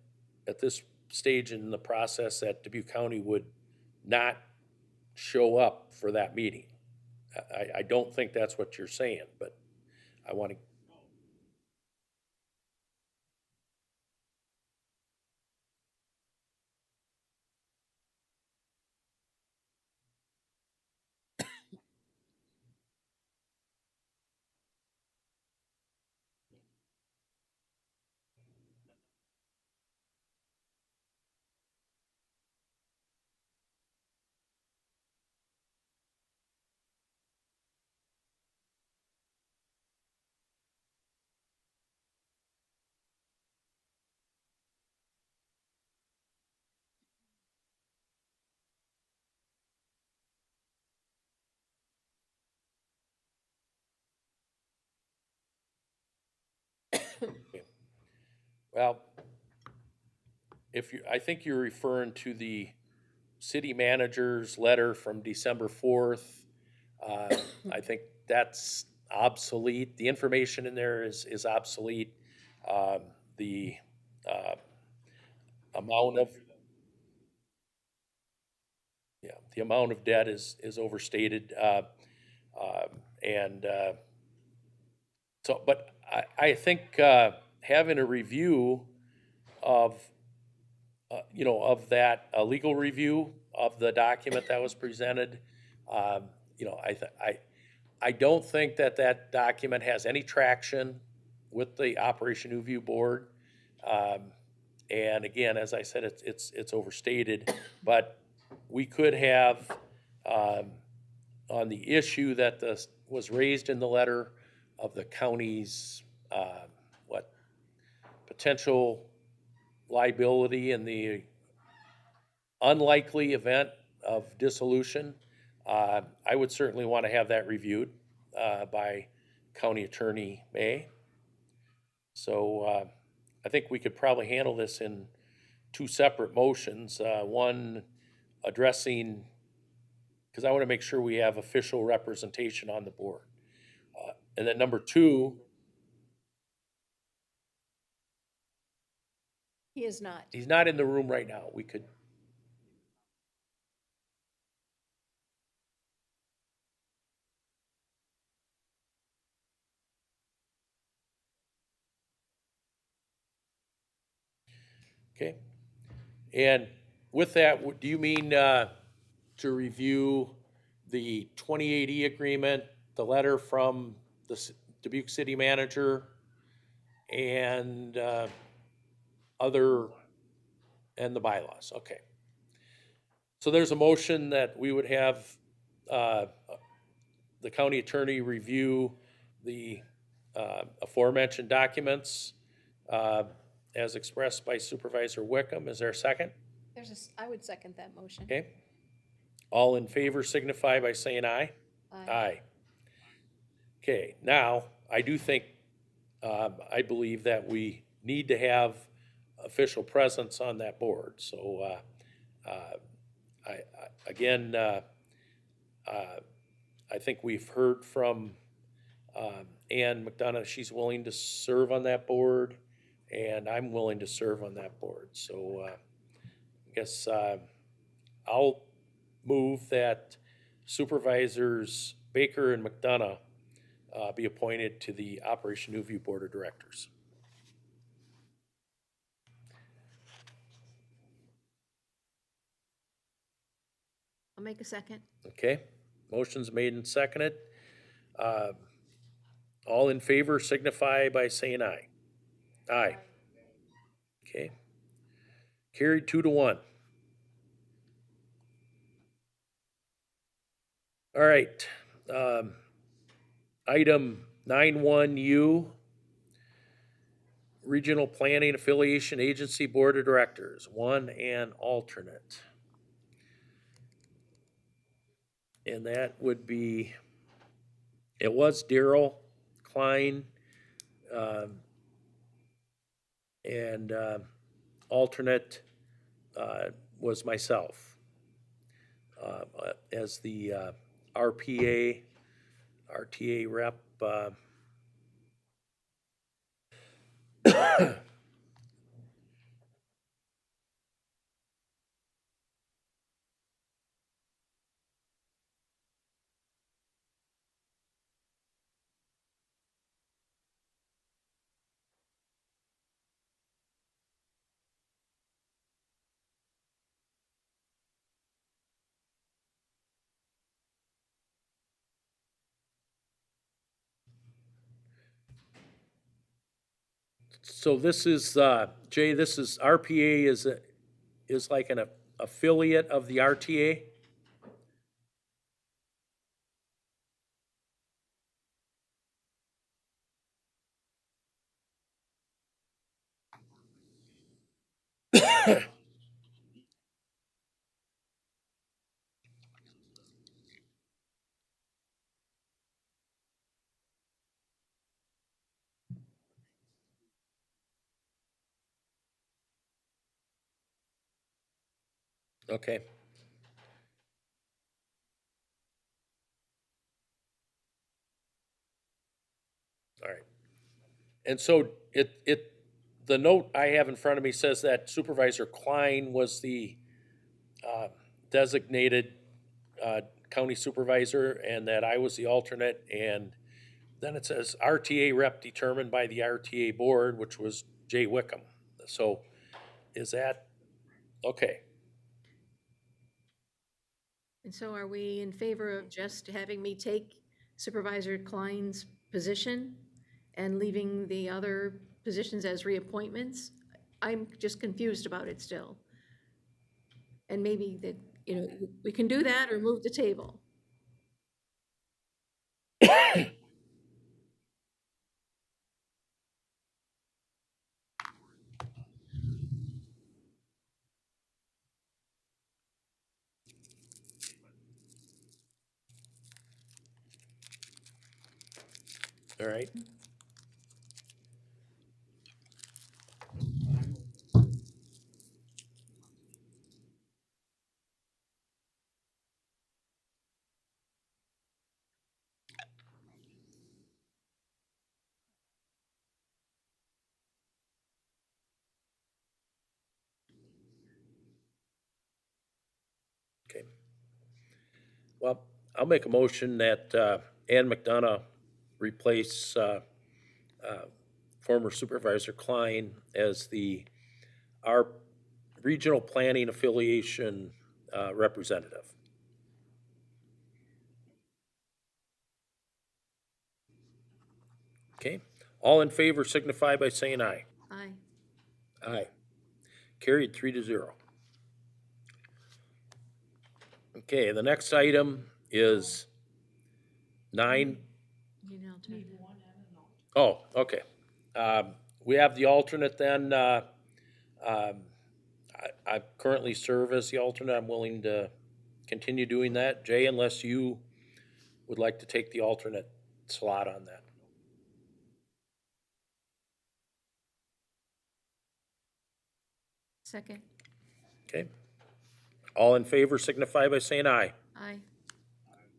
at this stage in the process that Dubuque County would not show up for that meeting. I don't think that's what you're saying, but I want to. Well, I think you're referring to the city manager's letter from December 4th. I think that's obsolete. The information in there is obsolete. The amount of, yeah, the amount of debt is overstated. And so, but I think having a review of, of that, a legal review of the document that was presented, I don't think that document has any traction with the Operation New View Board. And again, as I said, it's overstated, but we could have, on the issue that was raised in the letter of the county's, potential liability in the unlikely event of dissolution. I would certainly want to have that reviewed by County Attorney May. So I think we could probably handle this in two separate motions. One addressing, because I want to make sure we have official representation on the board. And then number two, He is not. he's not in the room right now. We could, Okay. And with that, do you mean to review the 28E agreement, the letter from the Dubuque City Manager, and other, and the bylaws? Okay. So there's a motion that we would have the county attorney review the aforementioned documents as expressed by Supervisor Wickham. Is there a second? I would second that motion. Okay. All in favor signify by saying aye. Aye. Okay, now, I do think, I believe that we need to have official presence on that board, so, again, I think we've heard from, Ann McDonough, she's willing to serve on that board, and I'm willing to serve on that board, so, I guess, I'll move that Supervisors Baker and McDonough be appointed to the Operation New View Board of Directors. I'll make a second. Okay, motion's made and seconded. All in favor signify by saying aye. Aye. Okay. Carried 2-1. All right, item 9-1U, Regional Planning Affiliation Agency Board of Directors, one and alternate. And that would be, it was Daryl Klein, and alternate was myself as the RTA rep. So this is, Jay, this is, RPA is like an affiliate of the RTA? Okay. All right. And so the note I have in front of me says that Supervisor Klein was the designated county supervisor and that I was the alternate. And then it says RTA rep determined by the RTA board, which was Jay Wickham. So is that, okay. And so are we in favor of just having me take Supervisor Klein's position and leaving the other positions as reappointments? I'm just confused about it still. And maybe that, we can do that or move the table. All right. Okay. Well, I'll make a motion that Ann McDonough replace former Supervisor Klein as the our regional planning affiliation representative. Okay, all in favor signify by saying aye. Aye. Aye. Carried 3-0. Okay, the next item is 9. You know, alternate. Oh, okay. We have the alternate then. I currently serve as the alternate. I'm willing to continue doing that. Jay, unless you would like to take the alternate slot on that. Second. Okay. All in favor signify by saying aye. Aye.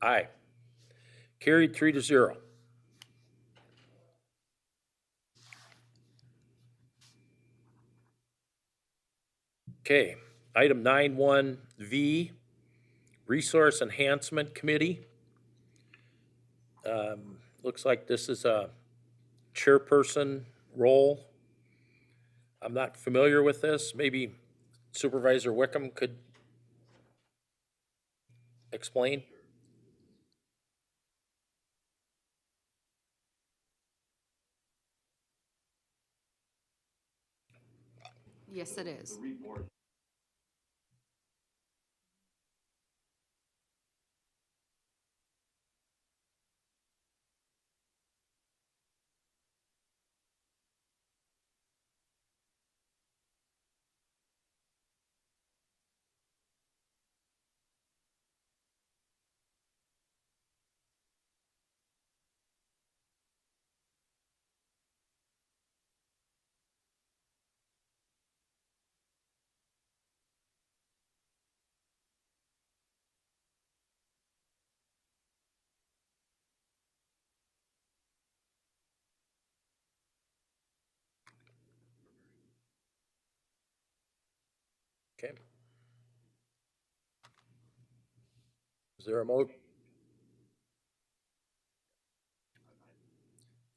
Aye. Carried 3-0. Okay, item 9.1V, Resource Enhancement Committee. Looks like this is a chairperson role. I'm not familiar with this. Maybe Supervisor Wickham could explain? Yes, it is. Okay. Is there a mo?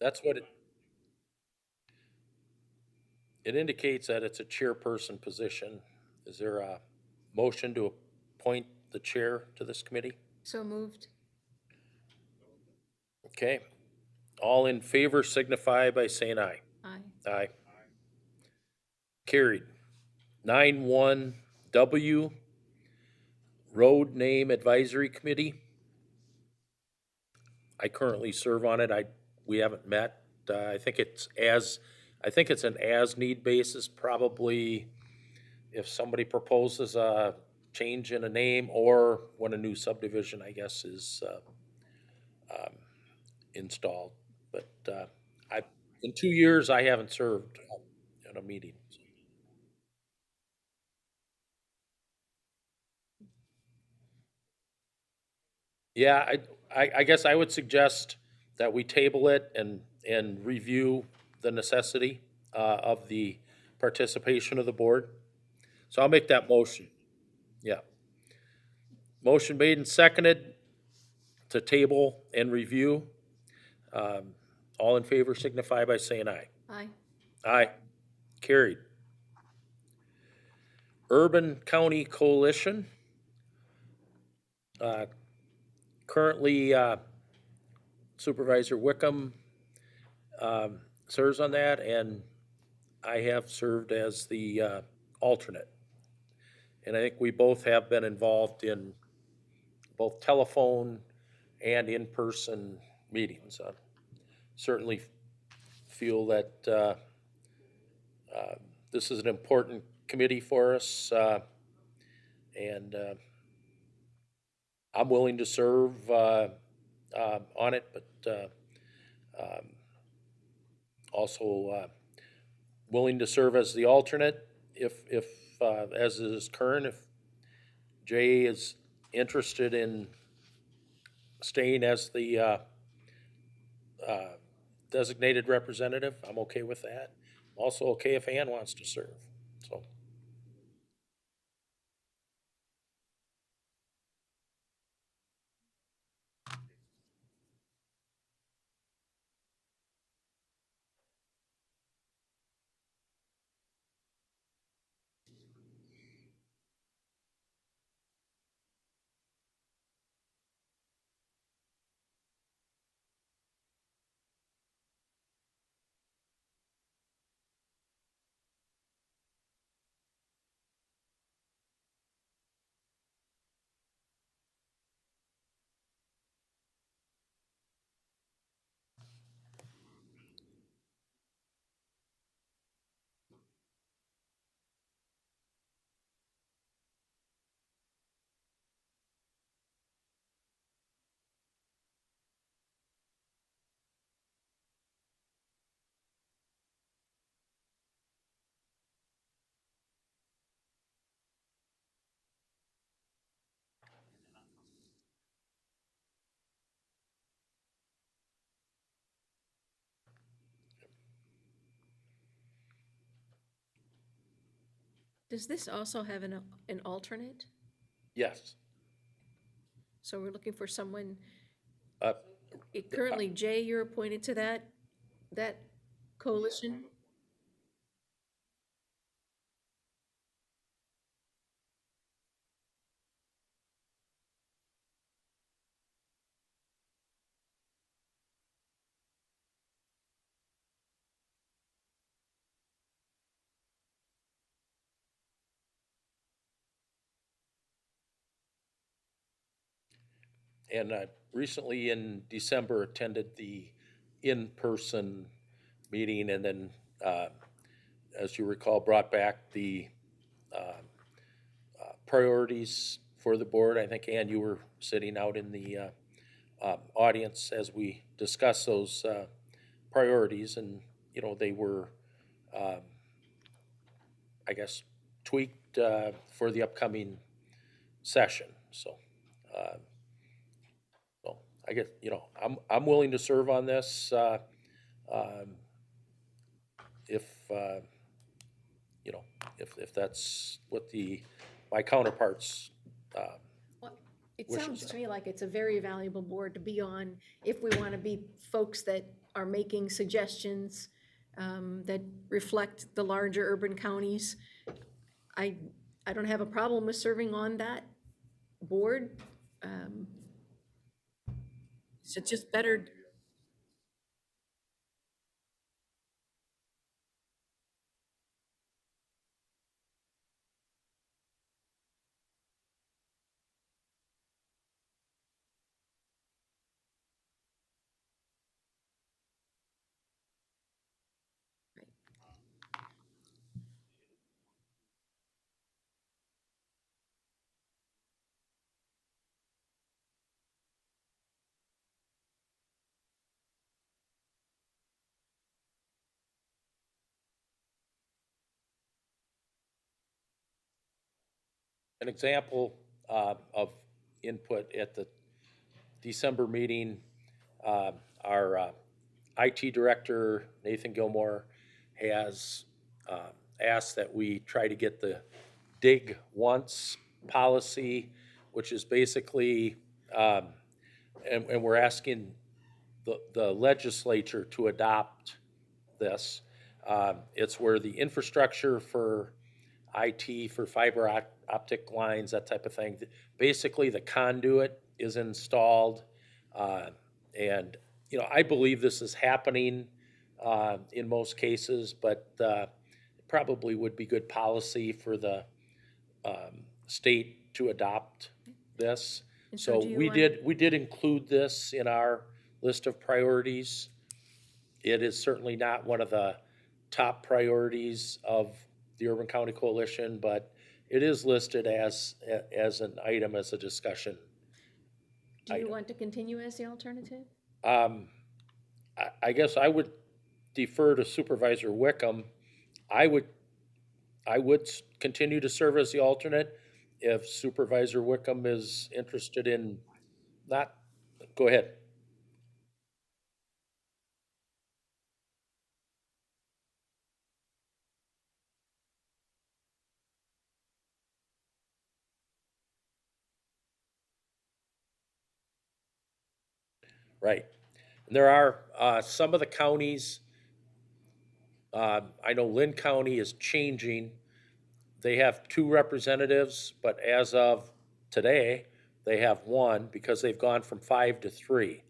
That's what it indicates that it's a chairperson position. Is there a motion to appoint the chair to this committee? So moved. Okay. All in favor signify by saying aye. Aye. Aye. Carried. 9.1W, Road Name Advisory Committee. I currently serve on it. We haven't met. I think it's an as-need basis, probably if somebody proposes a change in a name or when a new subdivision, I guess, is installed. But in 2 years, I haven't served at a meeting. Yeah, I guess I would suggest that we table it and review the necessity of the participation of the board. So I'll make that motion. Yeah. Motion made and seconded to table and review. All in favor signify by saying aye. Aye. Aye. Carried. Urban County Coalition. Currently, Supervisor Wickham serves on that, and I have served as the alternate. And I think we both have been involved in both telephone and in-person meetings. I certainly feel that this is an important committee for us, and I'm willing to serve on it, but also willing to serve as the alternate if as is current, if Jay is interested in staying as the designated representative, I'm okay with that. I'm also okay if Ann wants to serve, so. Does this also have an alternate? Yes. So we're looking for someone, Uh, currently Jay, you're appointed to that coalition? And recently in December attended the in-person meeting and then, as you recall, brought back the priorities for the board. I think, Ann, you were sitting out in the audience as we discussed those priorities, and, you know, they were, I guess, tweaked for the upcoming session, so. uh, So I guess, you know, I'm willing to serve on this, um, if, you know, if that's what my counterparts, Well, it wishes sounds to are. me like it's a very valuable board to be on if we want to be folks that are making suggestions that reflect the larger urban counties. I, I don't have a problem with serving on that board. Um, So it's just better. An example of input at the December meeting, our IT director, Nathan Gilmore, has asked that we try to get the dig once policy, which is basically, and we're asking the legislature to adopt this. It's where the infrastructure for IT, for fiber optic lines, that type of thing, basically the conduit is installed. uh, And, you know, I believe this is happening in most cases, but it probably would be good policy for the state to adopt this. And so So do you we want- we did include this in our list of priorities. It is certainly not one of the top priorities of the Urban County Coalition, but it is listed as an item, as a discussion. Do you item. want to continue as the alternative? I guess I would defer to Supervisor Wickham. I would continue to serve as the alternate if Supervisor Wickham is interested in not, go ahead. Right. And there are some of the counties, I know Lynn County is changing. They have 2 representatives, but as of today, they have 1 because they've gone from 5 to 3.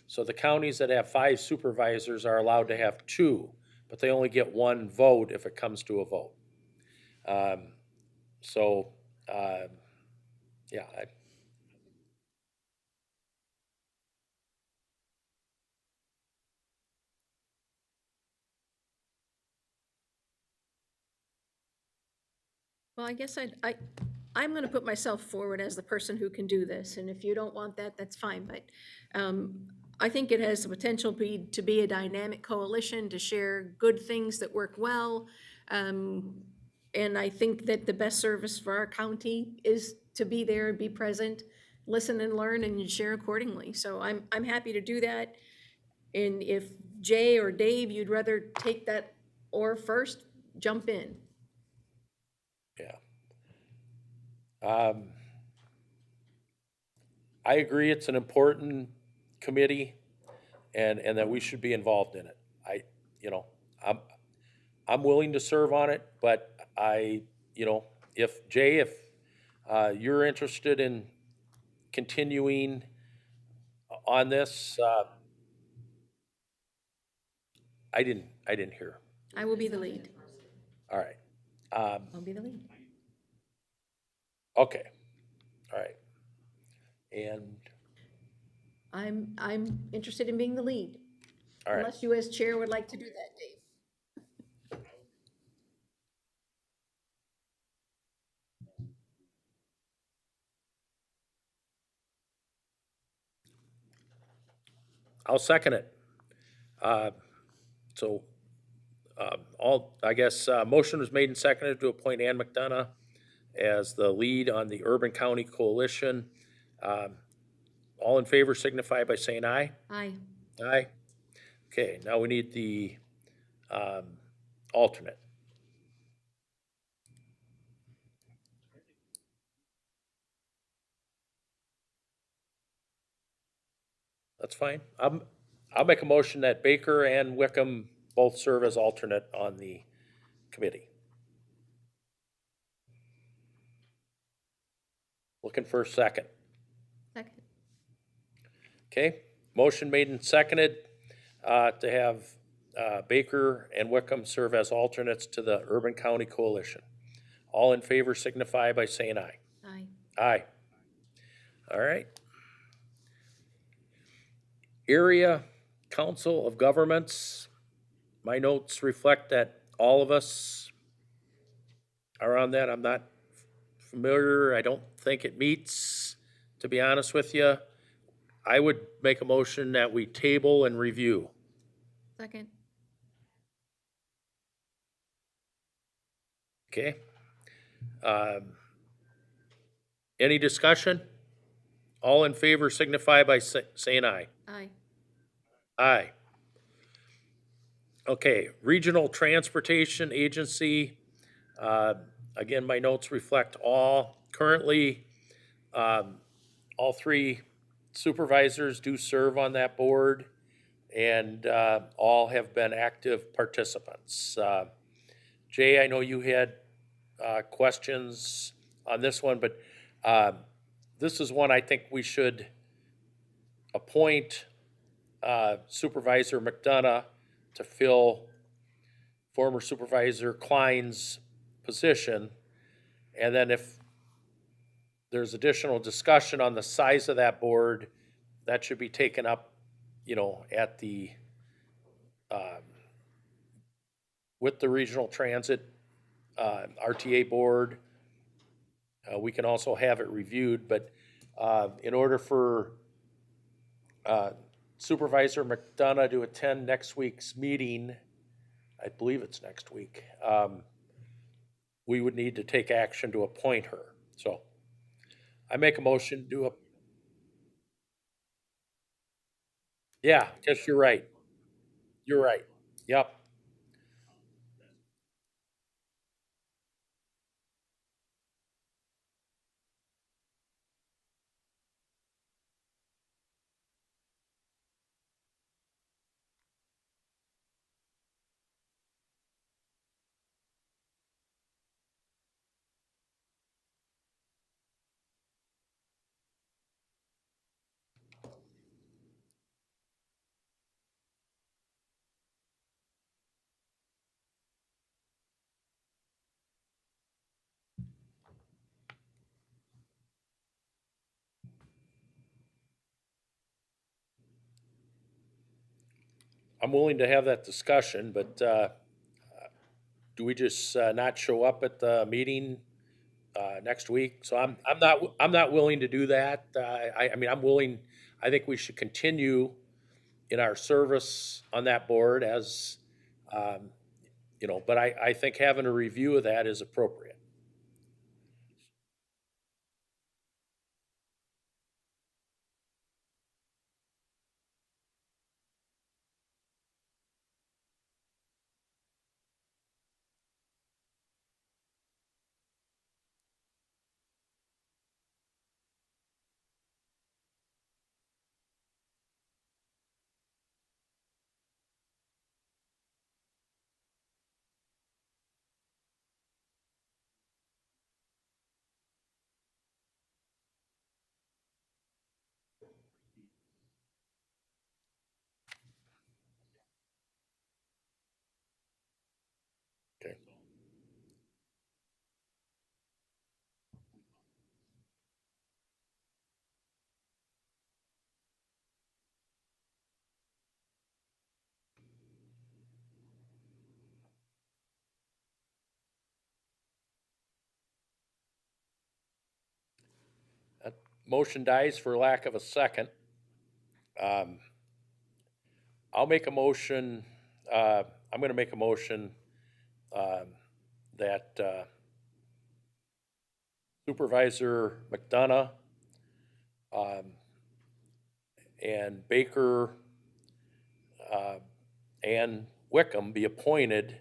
So the counties that have 5 supervisors are allowed to have 2, but they only get 1 vote if it comes to a vote. So, yeah, Well, I guess I'm gonna put myself forward as the person who can do this, and if you don't want that, that's fine, but, I think it has the potential to be a dynamic coalition, to share good things that work well. And I think that the best service for our county is to be there and be present, listen and learn and share accordingly. So I'm happy to do that. And if Jay or Dave, you'd rather take that or first, jump in. Yeah. Um, I agree it's an important committee and that we should be involved in it. You know, I'm, I'm willing to serve on it, but you know, if Jay, if you're interested in continuing on this, I didn't hear. I will be the lead. All right. I'll be the lead. Okay. All right. And, I'm interested in being the lead. all right. Unless you as chair would like to do that, Dave. I'll second it. Uh, So, I guess, motion was made and seconded to appoint Ann McDonough as the lead on the Urban County Coalition. Um, All in favor signify by saying aye. Aye. Aye. Okay, now we need the, alternate. That's fine. I'll make a motion that Baker and Wickham both serve as alternate on the committee. Looking for a second. Second. Okay, motion made and seconded to have Baker and Wickham serve as alternates to the Urban County Coalition. All in favor signify by saying aye. Aye. Aye. All right. Area Council of Governments. My notes reflect that all of us are on that. I'm not familiar. I don't think it meets, to be honest with you. I would make a motion that we table and review. Second. Okay. Any discussion? All in favor signify by saying aye. Aye. Aye. Okay, Regional Transportation Agency. Again, my notes reflect all. Currently, all three supervisors do serve on that board, and all have been active participants. Jay, I know you had questions on this one, but this is one I think we should appoint Supervisor McDonough to fill former Supervisor Klein's position. And then if there's additional discussion on the size of that board, that should be taken up, you know, at the, with the Regional Transit RTA board. We can also have it reviewed, but in order for Supervisor McDonough to attend next week's meeting, I believe it's next week, we would need to take action to appoint her. So I make a motion to, yeah, guess you're right. You're right. Yep. I'm willing to have that discussion, but do we just not show up at the meeting next week? So I'm not willing to do that. I mean, I'm willing, I think we should continue in our service on that board as, you know, but I think having a review of that is appropriate. motion dies for lack of a second. I'll make a motion, I'm gonna make a motion, that Supervisor McDonough, and Baker, and Wickham be appointed,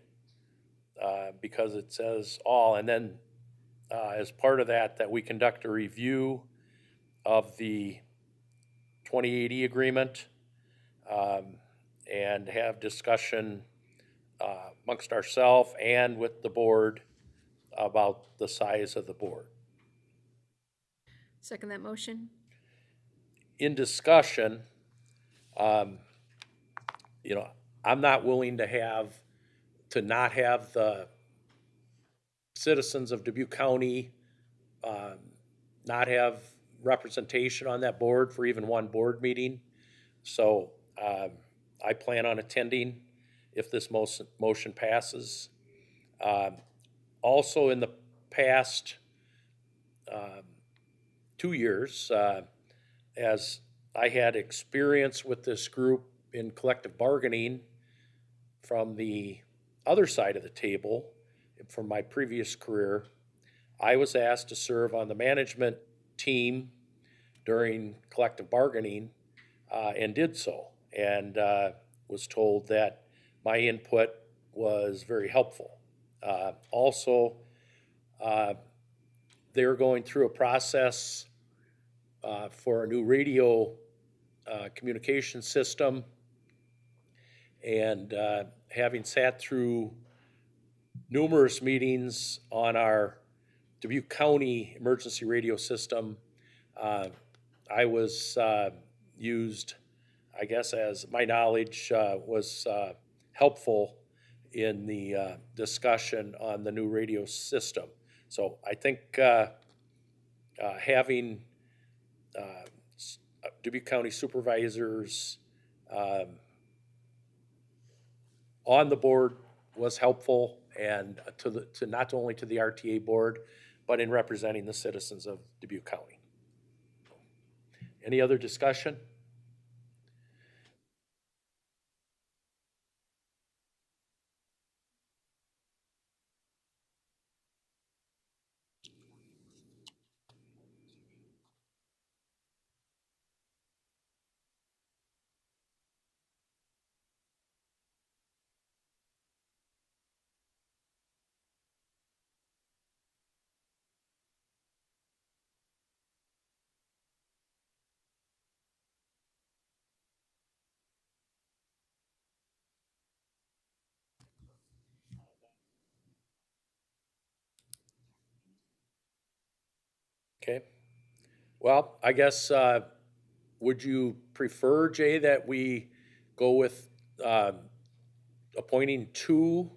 because it says all, and then, as part of that, that we conduct a review of the 2080 agreement, and have discussion, amongst ourselves and with the board about the size of the board. Second that motion? In discussion, you know, I'm not willing to not have the citizens of Dubuque County, not have representation on that board for even one board meeting. So, I plan on attending if this motion passes. Also, in the past 2 years, as I had experience with this group in collective bargaining from the other side of the table, from my previous career, I was asked to serve on the management team during collective bargaining, and did so, and was told that my input was very helpful. Also, they're going through a process for a new radio communication system, and having sat through numerous meetings on our Dubuque County emergency radio system, I was used, I guess, as my knowledge was helpful in the discussion on the new radio system. So I think having Dubuque County supervisors on the board was helpful, and to not only to the RTA board, but in representing the citizens of Dubuque County. Any other discussion? Okay. Well, I guess, would you prefer, Jay, that we go with appointing two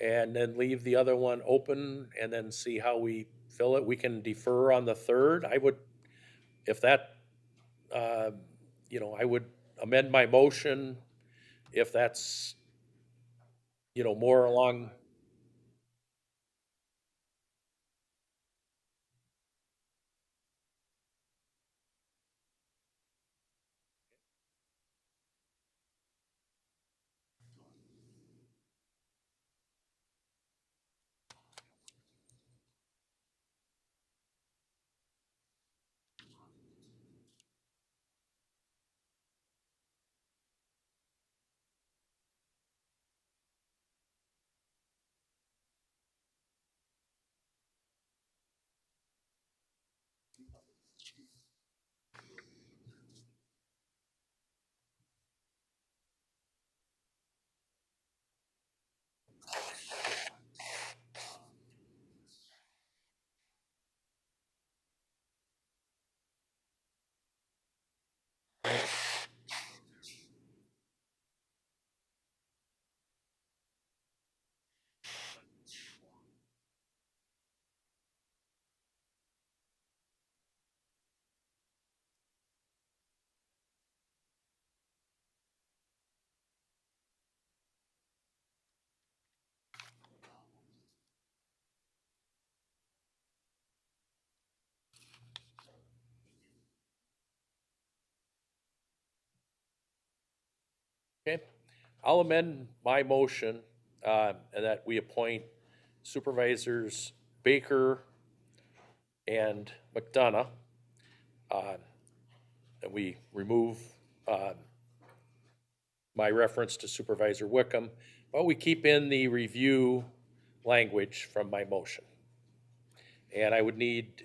and then leave the other one open and then see how we fill it? We can defer on the third. I would, if that, I would amend my motion if that's, more along. Okay, I'll amend my motion, and that we appoint Supervisors Baker and McDonough. And we remove, my reference to Supervisor Wickham, but we keep in the review language from my motion. And I would need,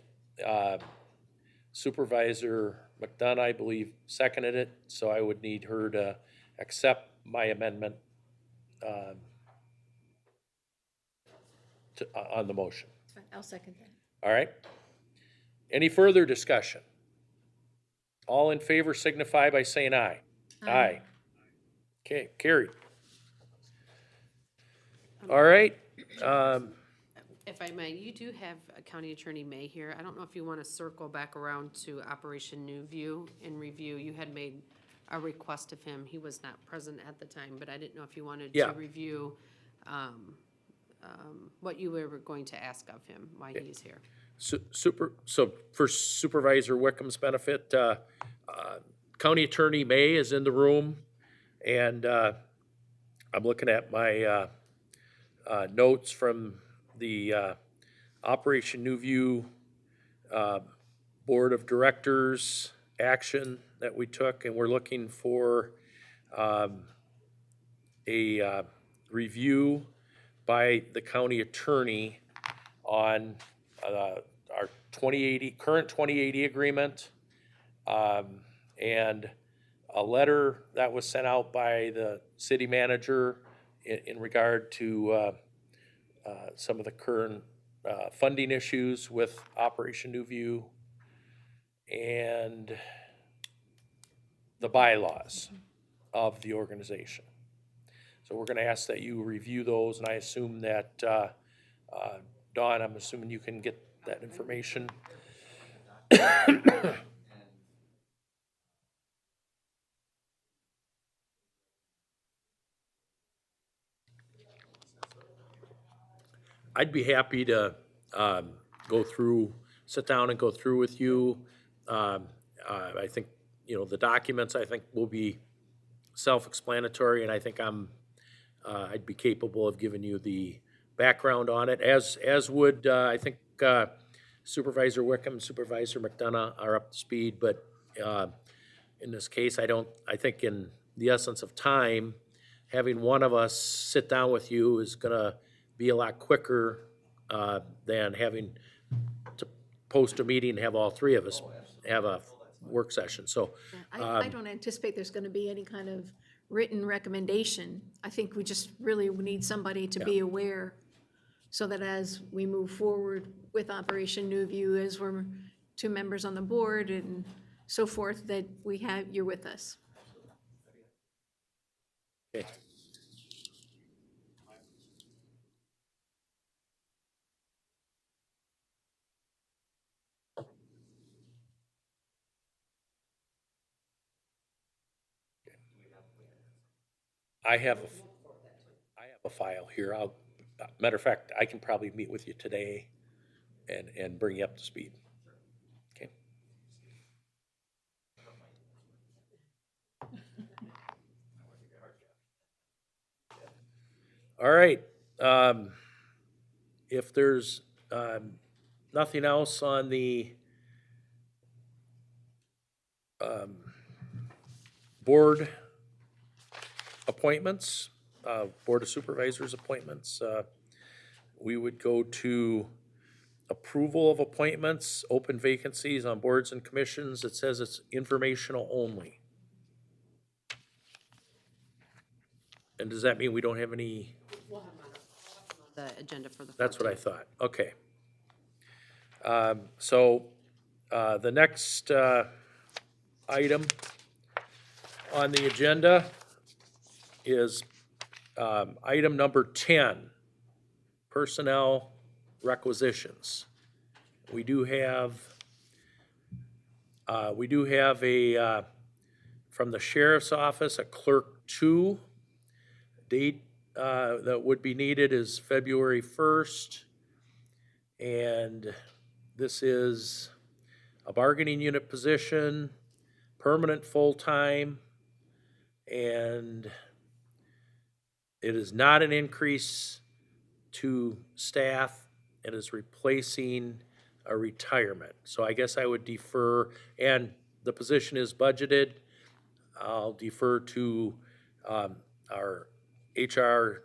Supervisor McDonough, I believe, seconded it, so I would need her to accept my amendment on the motion. I'll second that. All right? Any further discussion? All in favor signify by saying aye. Aye. Okay, carried. All right, If I may, you do have County Attorney May here. I don't know if you want to circle back around to Operation New View and review. You had made a request of him. He was not present at the time, but I didn't know if you wanted Yeah. to review what you were going to ask of him while he's here. so for Supervisor Wickham's benefit, County Attorney May is in the room, and I'm looking at my notes from the Operation New View Board of Directors action that we took, and we're looking for a review by the county attorney on our current 2080 agreement, and a letter that was sent out by the city manager in regard to some of the current funding issues with Operation New View, and the bylaws of the organization. So we're gonna ask that you review those, and I assume that, Dawn, I'm assuming you can get that information. I'd be happy to sit down and go through with you. I think, the documents, I think, will be self-explanatory, and I think I'd be capable of giving you the background on it, as would, I think, Supervisor Wickham, Supervisor McDonough are up to speed, but in this case, I think in the essence of time, having one of us sit down with you is gonna be a lot quicker than having to post a meeting and have all three of us have a work session, so. I don't anticipate there's gonna be any kind of written recommendation. I think we just really need somebody to be aware, so that as we move forward with Operation New View, as we're two members on the board and so forth, that you're with us. Okay. I have a file here. Matter of fact, I can probably meet with you today and bring you up to speed. Okay. All right. If there's nothing else on the board appointments, Board of Supervisors appointments, we would go to approval of appointments, open vacancies on boards and commissions. It says it's informational only. And does that mean we don't have any? The agenda for the. That's what I thought, okay. So the next item on the agenda is item number 10, personnel requisitions. We do have a, from the sheriff's office, a clerk 2. Date that would be needed is February 1st. And this is a bargaining unit position, permanent full-time, and It is not an increase to staff. It is replacing a retirement. So I guess I would defer, and the position is budgeted. I'll defer to our HR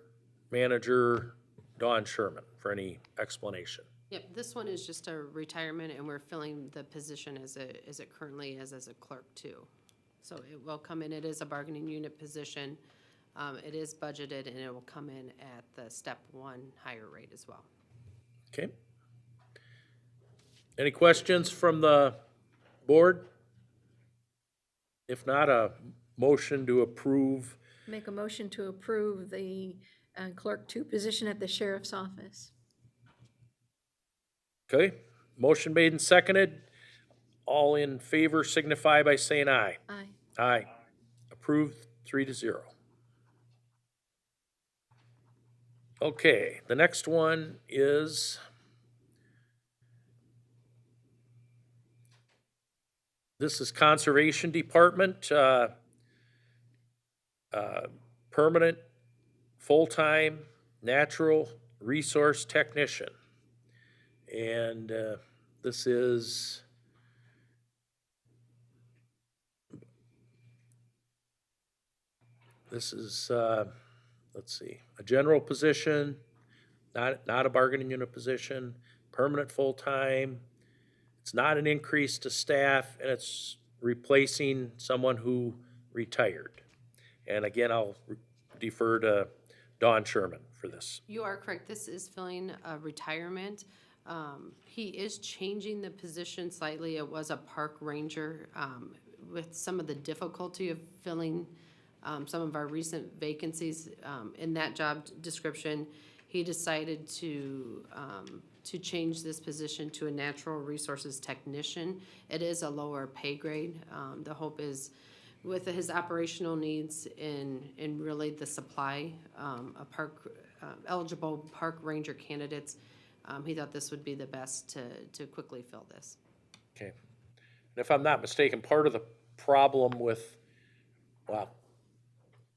manager, Dawn Sherman, for any explanation. Yep, this one is just a retirement, and we're filling the position as it currently is as a clerk too. So it will come in, it is a bargaining unit position. It is budgeted, and it will come in at the step 1 higher rate as well. Okay. Any questions from the board? If not, a motion to approve. Make a motion to approve the clerk 2 position at the sheriff's office. Okay, motion made and seconded. All in favor signify by saying aye. Aye. Aye. Approved 3-0. Okay, the next one is this is Conservation Department, permanent, full-time, natural resource technician. And this is let's see, a general position, not a bargaining unit position, permanent full-time. It's not an increase to staff, and it's replacing someone who retired. And again, I'll defer to Dawn Sherman for this. You are correct, this is filling a retirement. He is changing the position slightly. It was a park ranger. With some of the difficulty of filling some of our recent vacancies in that job description, he decided to change this position to a natural resources technician. It is a lower pay grade. The hope is with his operational needs in really the supply of park eligible park ranger candidates, he thought this would be the best to quickly fill this. Okay. And if I'm not mistaken, part of the problem with, well,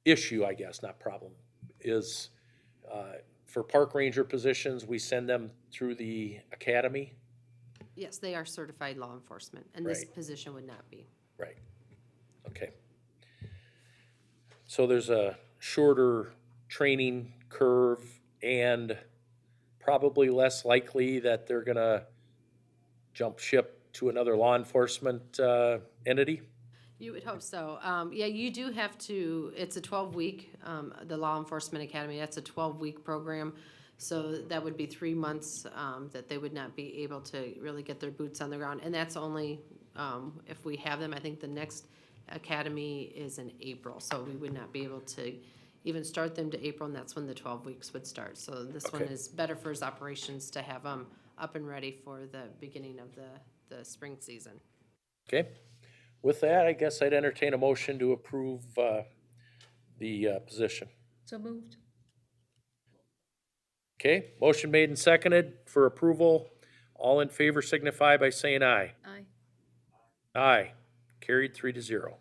issue, I guess, not problem, is for park ranger positions, we send them through the academy. Yes, they are certified law enforcement, and this Right. position would not be. Right. Okay. So there's a shorter training curve and probably less likely that they're gonna jump ship to another law enforcement entity? You would hope so. Yeah, you do have to, it's a 12-week, the Law Enforcement Academy, that's a 12-week program. So that would be 3 months that they would not be able to really get their boots on the ground. And that's only if we have them. I think the next academy is in April. So we would not be able to even start them to April, and that's when the 12 weeks would start. So this one Okay. is better for his operations to have them up and ready for the beginning of the spring season. Okay. With that, I guess I'd entertain a motion to approve the position. So moved. Okay, motion made and seconded for approval. All in favor signify by saying aye. Aye. Aye. Carried 3-0.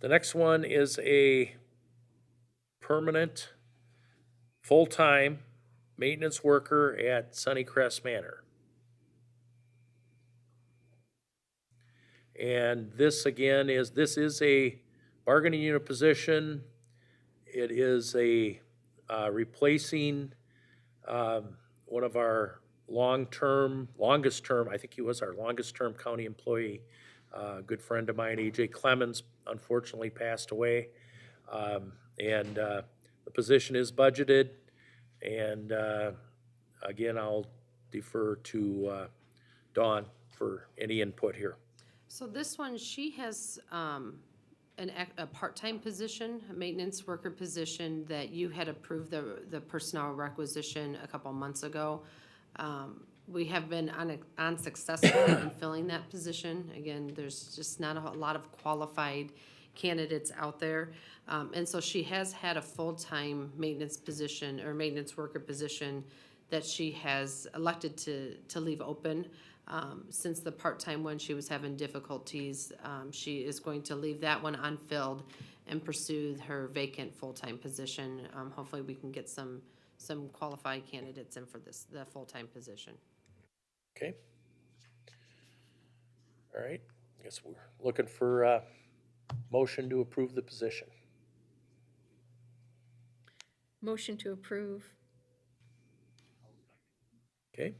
The next one is a permanent, full-time maintenance worker at Sunnycrest Manor. And this again this is a bargaining unit position. It is a replacing one of our longest term, I think he was our longest term county employee. A good friend of mine, AJ Clemens, unfortunately passed away. And the position is budgeted. And again, I'll defer to Dawn for any input here. So this one, she has a part-time position, a maintenance worker position that you had approved the personnel requisition a couple months ago. We have been unsuccessful in filling that position. Again, there's just not a lot of qualified candidates out there. And so she has had a full-time maintenance position or maintenance worker position that she has elected to leave open. Since the part-time one, she was having difficulties. She is going to leave that one unfilled and pursue her vacant full-time position. Hopefully we can get some qualified candidates in for the full-time position. Okay. All right, guess we're looking for a motion to approve the position. Motion to approve. Okay.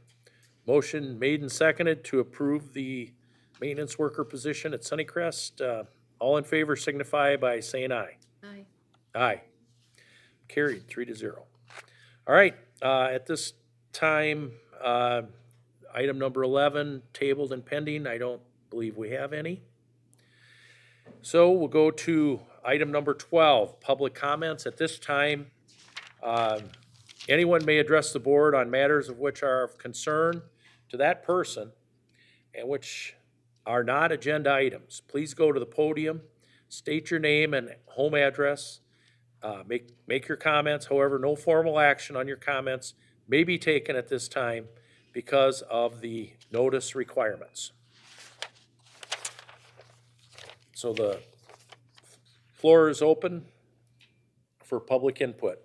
Motion made and seconded to approve the maintenance worker position at Sunnycrest. All in favor signify by saying aye. Aye. Aye. Carried, 3-0. All right, at this time, item number 11, tabled and pending. I don't believe we have any. So we'll go to item number 12, public comments. At this time, anyone may address the board on matters of which are of concern to that person and which are not agenda items. Please go to the podium, state your name and home address, make your comments. However, no formal action on your comments may be taken at this time because of the notice requirements. So the floor is open for public input.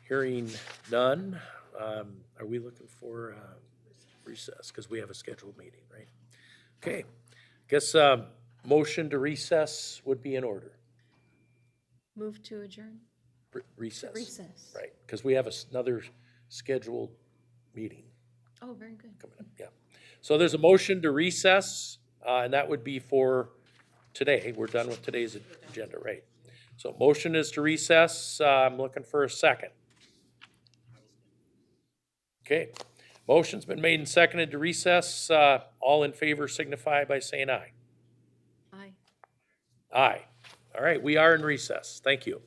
Hearing none, are we looking for recess? Because we have a scheduled meeting, right? Okay, guess motion to recess would be in order. Move to adjourn. Recess. Recess. Right, because we have another scheduled meeting Oh, very good. coming up, yeah. So there's a motion to recess, and that would be for today. We're done with today's agenda, right? So motion is to recess. I'm looking for a second. Okay, motion's been made and seconded to recess. All in favor signify by saying aye. Aye. Aye. All right, we are in recess. Thank you.